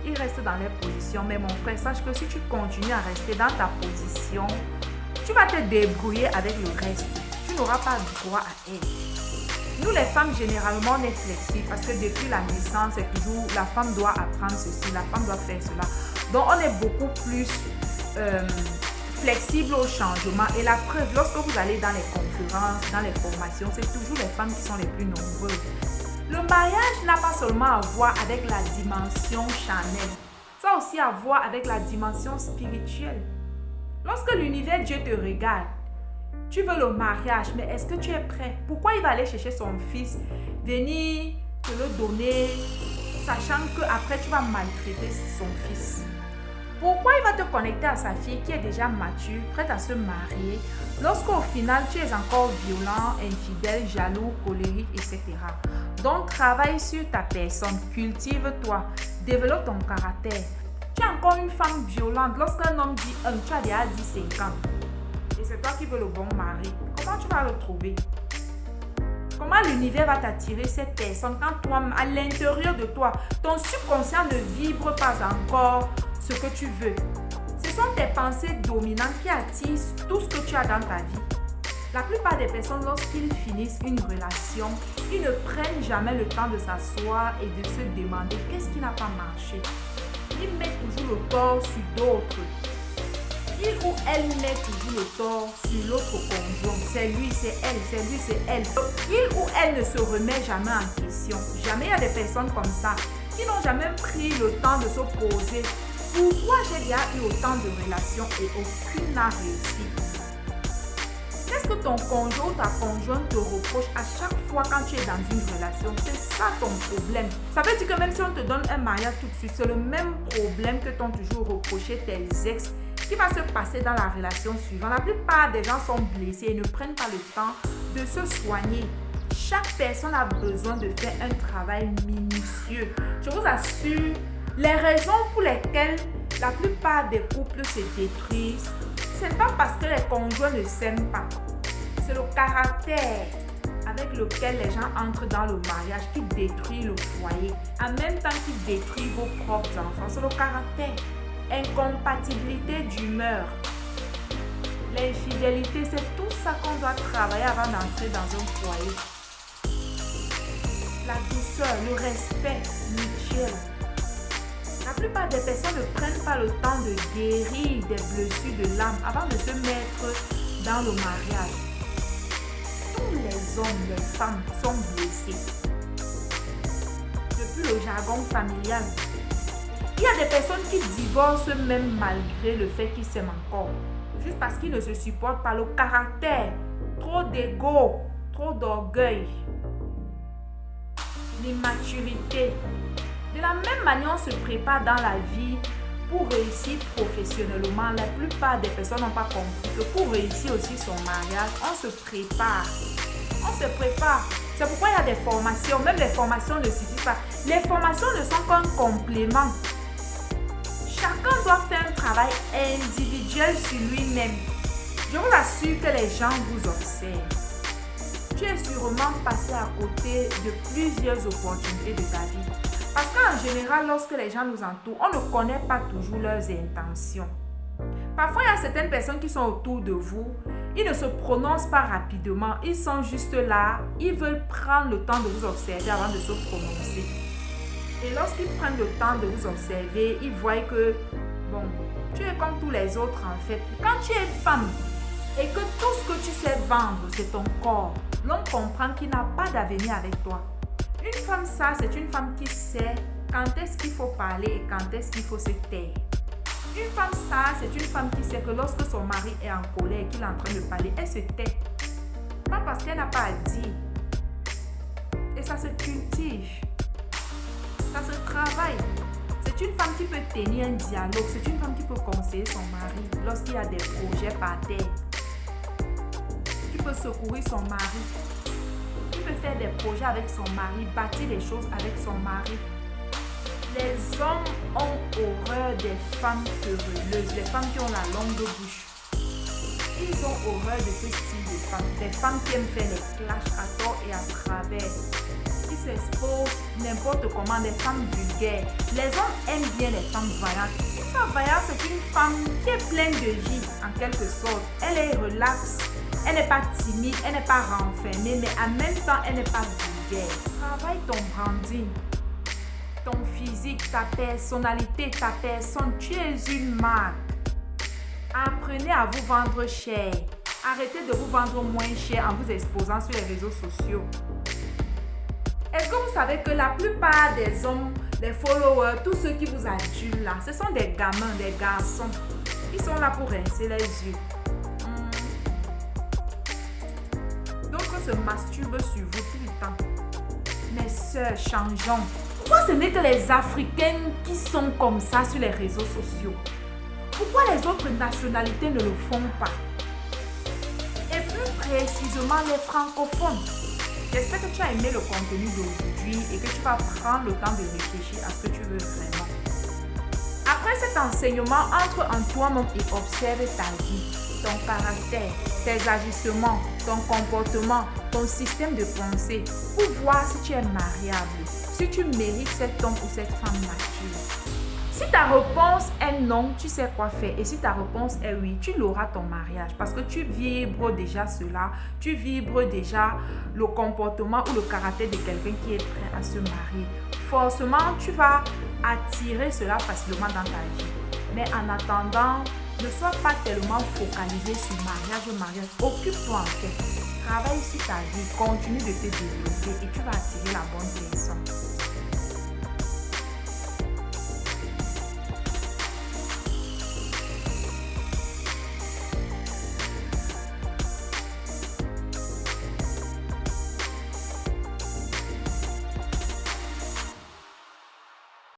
Ils restent dans leur position. Mais mon frère, sache que si tu continues à rester dans ta position, tu vas te débrouiller avec le reste. Tu n'auras pas droit à elle. Nous les femmes, généralement, on est flexibles parce que depuis la naissance, c'est toujours la femme doit apprendre ceci, la femme doit faire cela. Donc on est beaucoup plus flexible au changement. Et la preuve, lorsque vous allez dans les conférences, dans les formations, c'est toujours les femmes qui sont les plus nombreuses. Le mariage n'a pas seulement à voir avec la dimension charnelle, ça a aussi à voir avec la dimension spirituelle. Lorsque l'univers Dieu te regarde, tu veux le mariage, mais est-ce que tu es prêt? Pourquoi il va aller chercher son fils, venir te le donner, sachant qu'après tu vas maltraiter son fils? Pourquoi il va te connecter à sa fille qui est déjà mature, prête à se marier, lorsqu'au final tu es encore violent, infidèle, jaloux, colérique, etc. Donc travaille sur ta personne, cultive-toi, développe ton caractère. Tu es encore une femme violente. Lorsqu'un homme dit 1, tu as déjà dit 5 ans. Et c'est toi qui veux le bon mari. Comment tu vas le trouver? Comment l'univers va t'attirer cette personne quand toi, à l'intérieur de toi, ton subconscient ne vibre pas encore ce que tu veux? Ce sont tes pensées dominantes qui attirent tout ce que tu as dans ta vie. La plupart des personnes, lorsqu'ils finissent une relation, ils ne prennent jamais le temps de s'asseoir et de se demander qu'est-ce qui n'a pas marché. Ils mettent toujours le tort sur d'autres. Il ou elle met toujours le tort sur l'autre conjoint. C'est lui, c'est elle, c'est lui, c'est elle. Il ou elle ne se remet jamais en question. Jamais il y a des personnes comme ça qui n'ont jamais pris le temps de se poser. Pourquoi j'ai déjà eu autant de relations et aucune n'a réussi? Qu'est-ce que ton conjoint ou ta conjointe te reproche à chaque fois quand tu es dans une relation? C'est ça ton problème. Ça veut dire que même si on te donne un mariage tout de suite, c'est le même problème que t'ont toujours reproché tes ex qui va se passer dans la relation suivante. La plupart des gens sont blessés et ne prennent pas le temps de se soigner. Chaque personne a besoin de faire un travail minutieux. Je vous assure, les raisons pour lesquelles la plupart des couples se détruisent, ce n'est pas parce que les conjoints ne s'aiment pas. C'est le caractère avec lequel les gens entrent dans le mariage qui détruit le foyer, en même temps qui détruit vos propres enfants. C'est le caractère. Incompatibilité d'humeur. L'infidélité, c'est tout ça qu'on doit travailler avant d'entrer dans un foyer. La douceur, le respect mutuel. La plupart des personnes ne prennent pas le temps de guérir des blessures de l'âme avant de se mettre dans le mariage. Tous les hommes, les femmes sont blessés. Depuis le jargon familial, il y a des personnes qui divorcent même malgré le fait qu'ils s'aiment encore. Juste parce qu'ils ne se supportent pas. Le caractère, trop d'ego, trop d'orgueil, l'immaturité. De la même manière, on se prépare dans la vie pour réussir professionnellement. La plupart des personnes n'ont pas compris que pour réussir aussi son mariage, on se prépare. On se prépare. C'est pourquoi il y a des formations. Même les formations ne suffisent pas. Les formations ne sont qu'un complément. Chacun doit faire un travail individuel sur lui-même. Je vous assure que les gens vous observent. Tu es sûrement passé à côté de plusieurs opportunités de ta vie. Parce qu'en général, lorsque les gens nous entourent, on ne connaît pas toujours leurs intentions. Parfois, il y a certaines personnes qui sont autour de vous. Ils ne se prononcent pas rapidement. Ils sont juste là. Ils veulent prendre le temps de vous observer avant de se prononcer. Et lorsqu'ils prennent le temps de vous observer, ils voient que, bon, tu es comme tous les autres en fait. Quand tu es femme et que tout ce que tu sais vendre, c'est ton corps, l'on comprend qu'il n'a pas d'avenir avec toi. Une femme sage, c'est une femme qui sait quand est-ce qu'il faut parler et quand est-ce qu'il faut se taire. Une femme sage, c'est une femme qui sait que lorsque son mari est en colère et qu'il est en train de parler, elle se tait. Pas parce qu'elle n'a pas à dire. Et ça se cultive. Ça se travaille. C'est une femme qui peut tenir un dialogue. C'est une femme qui peut conseiller son mari lorsqu'il y a des projets par terre. Qui peut secourir son mari. Qui peut faire des projets avec son mari, bâtir des choses avec son mari. Les hommes ont horreur des femmes querelleuses, les femmes qui ont la langue de bouche. Ils ont horreur de ce style de femmes. Des femmes qui aiment faire les clashs à tort et à travers. Qui s'exposent n'importe comment, des femmes vulgaires. Les hommes aiment bien les femmes vaillantes. Une femme vaillante, c'est une femme qui est pleine de vie, en quelque sorte. Elle est relaxe, elle n'est pas timide, elle n'est pas renfermée, mais en même temps, elle n'est pas vulgaire. Travaille ton branding. Ton physique, ta personnalité, ta personne, tu es une marque. Apprenez à vous vendre cher. Arrêtez de vous vendre moins cher en vous exposant sur les réseaux sociaux. Est-ce que vous savez que la plupart des hommes, des followers, tous ceux qui vous adulent là, ce sont des gamins, des garçons. Ils sont là pour rincer les yeux. D'autres se masturbent sur vous tout le temps. Mes sœurs, changeons. Pourquoi ce n'est que les Africaines qui sont comme ça sur les réseaux sociaux? Pourquoi les autres nationalités ne le font pas? Et plus précisément les francophones. J'espère que tu as aimé le contenu d'aujourd'hui et que tu vas prendre le temps de réfléchir à ce que tu veux vraiment. Après cet enseignement, entre en toi-même et observe ta vie, ton caractère, tes agissements, ton comportement, ton système de pensée pour voir si tu es mariable, si tu mérites cet homme ou cette femme mature. Si ta réponse est non, tu sais quoi faire. Et si ta réponse est oui, tu l'auras ton mariage. Parce que tu vibres déjà cela. Tu vibres déjà le comportement ou le caractère de quelqu'un qui est prêt à se marier. Forcément, tu vas attirer cela facilement dans ta vie. Mais en attendant, ne sois pas tellement focalisé sur mariage. Occupe-toi en fait. Travaille sur ta vie. Continue de te développer et tu vas attirer la bonne personne.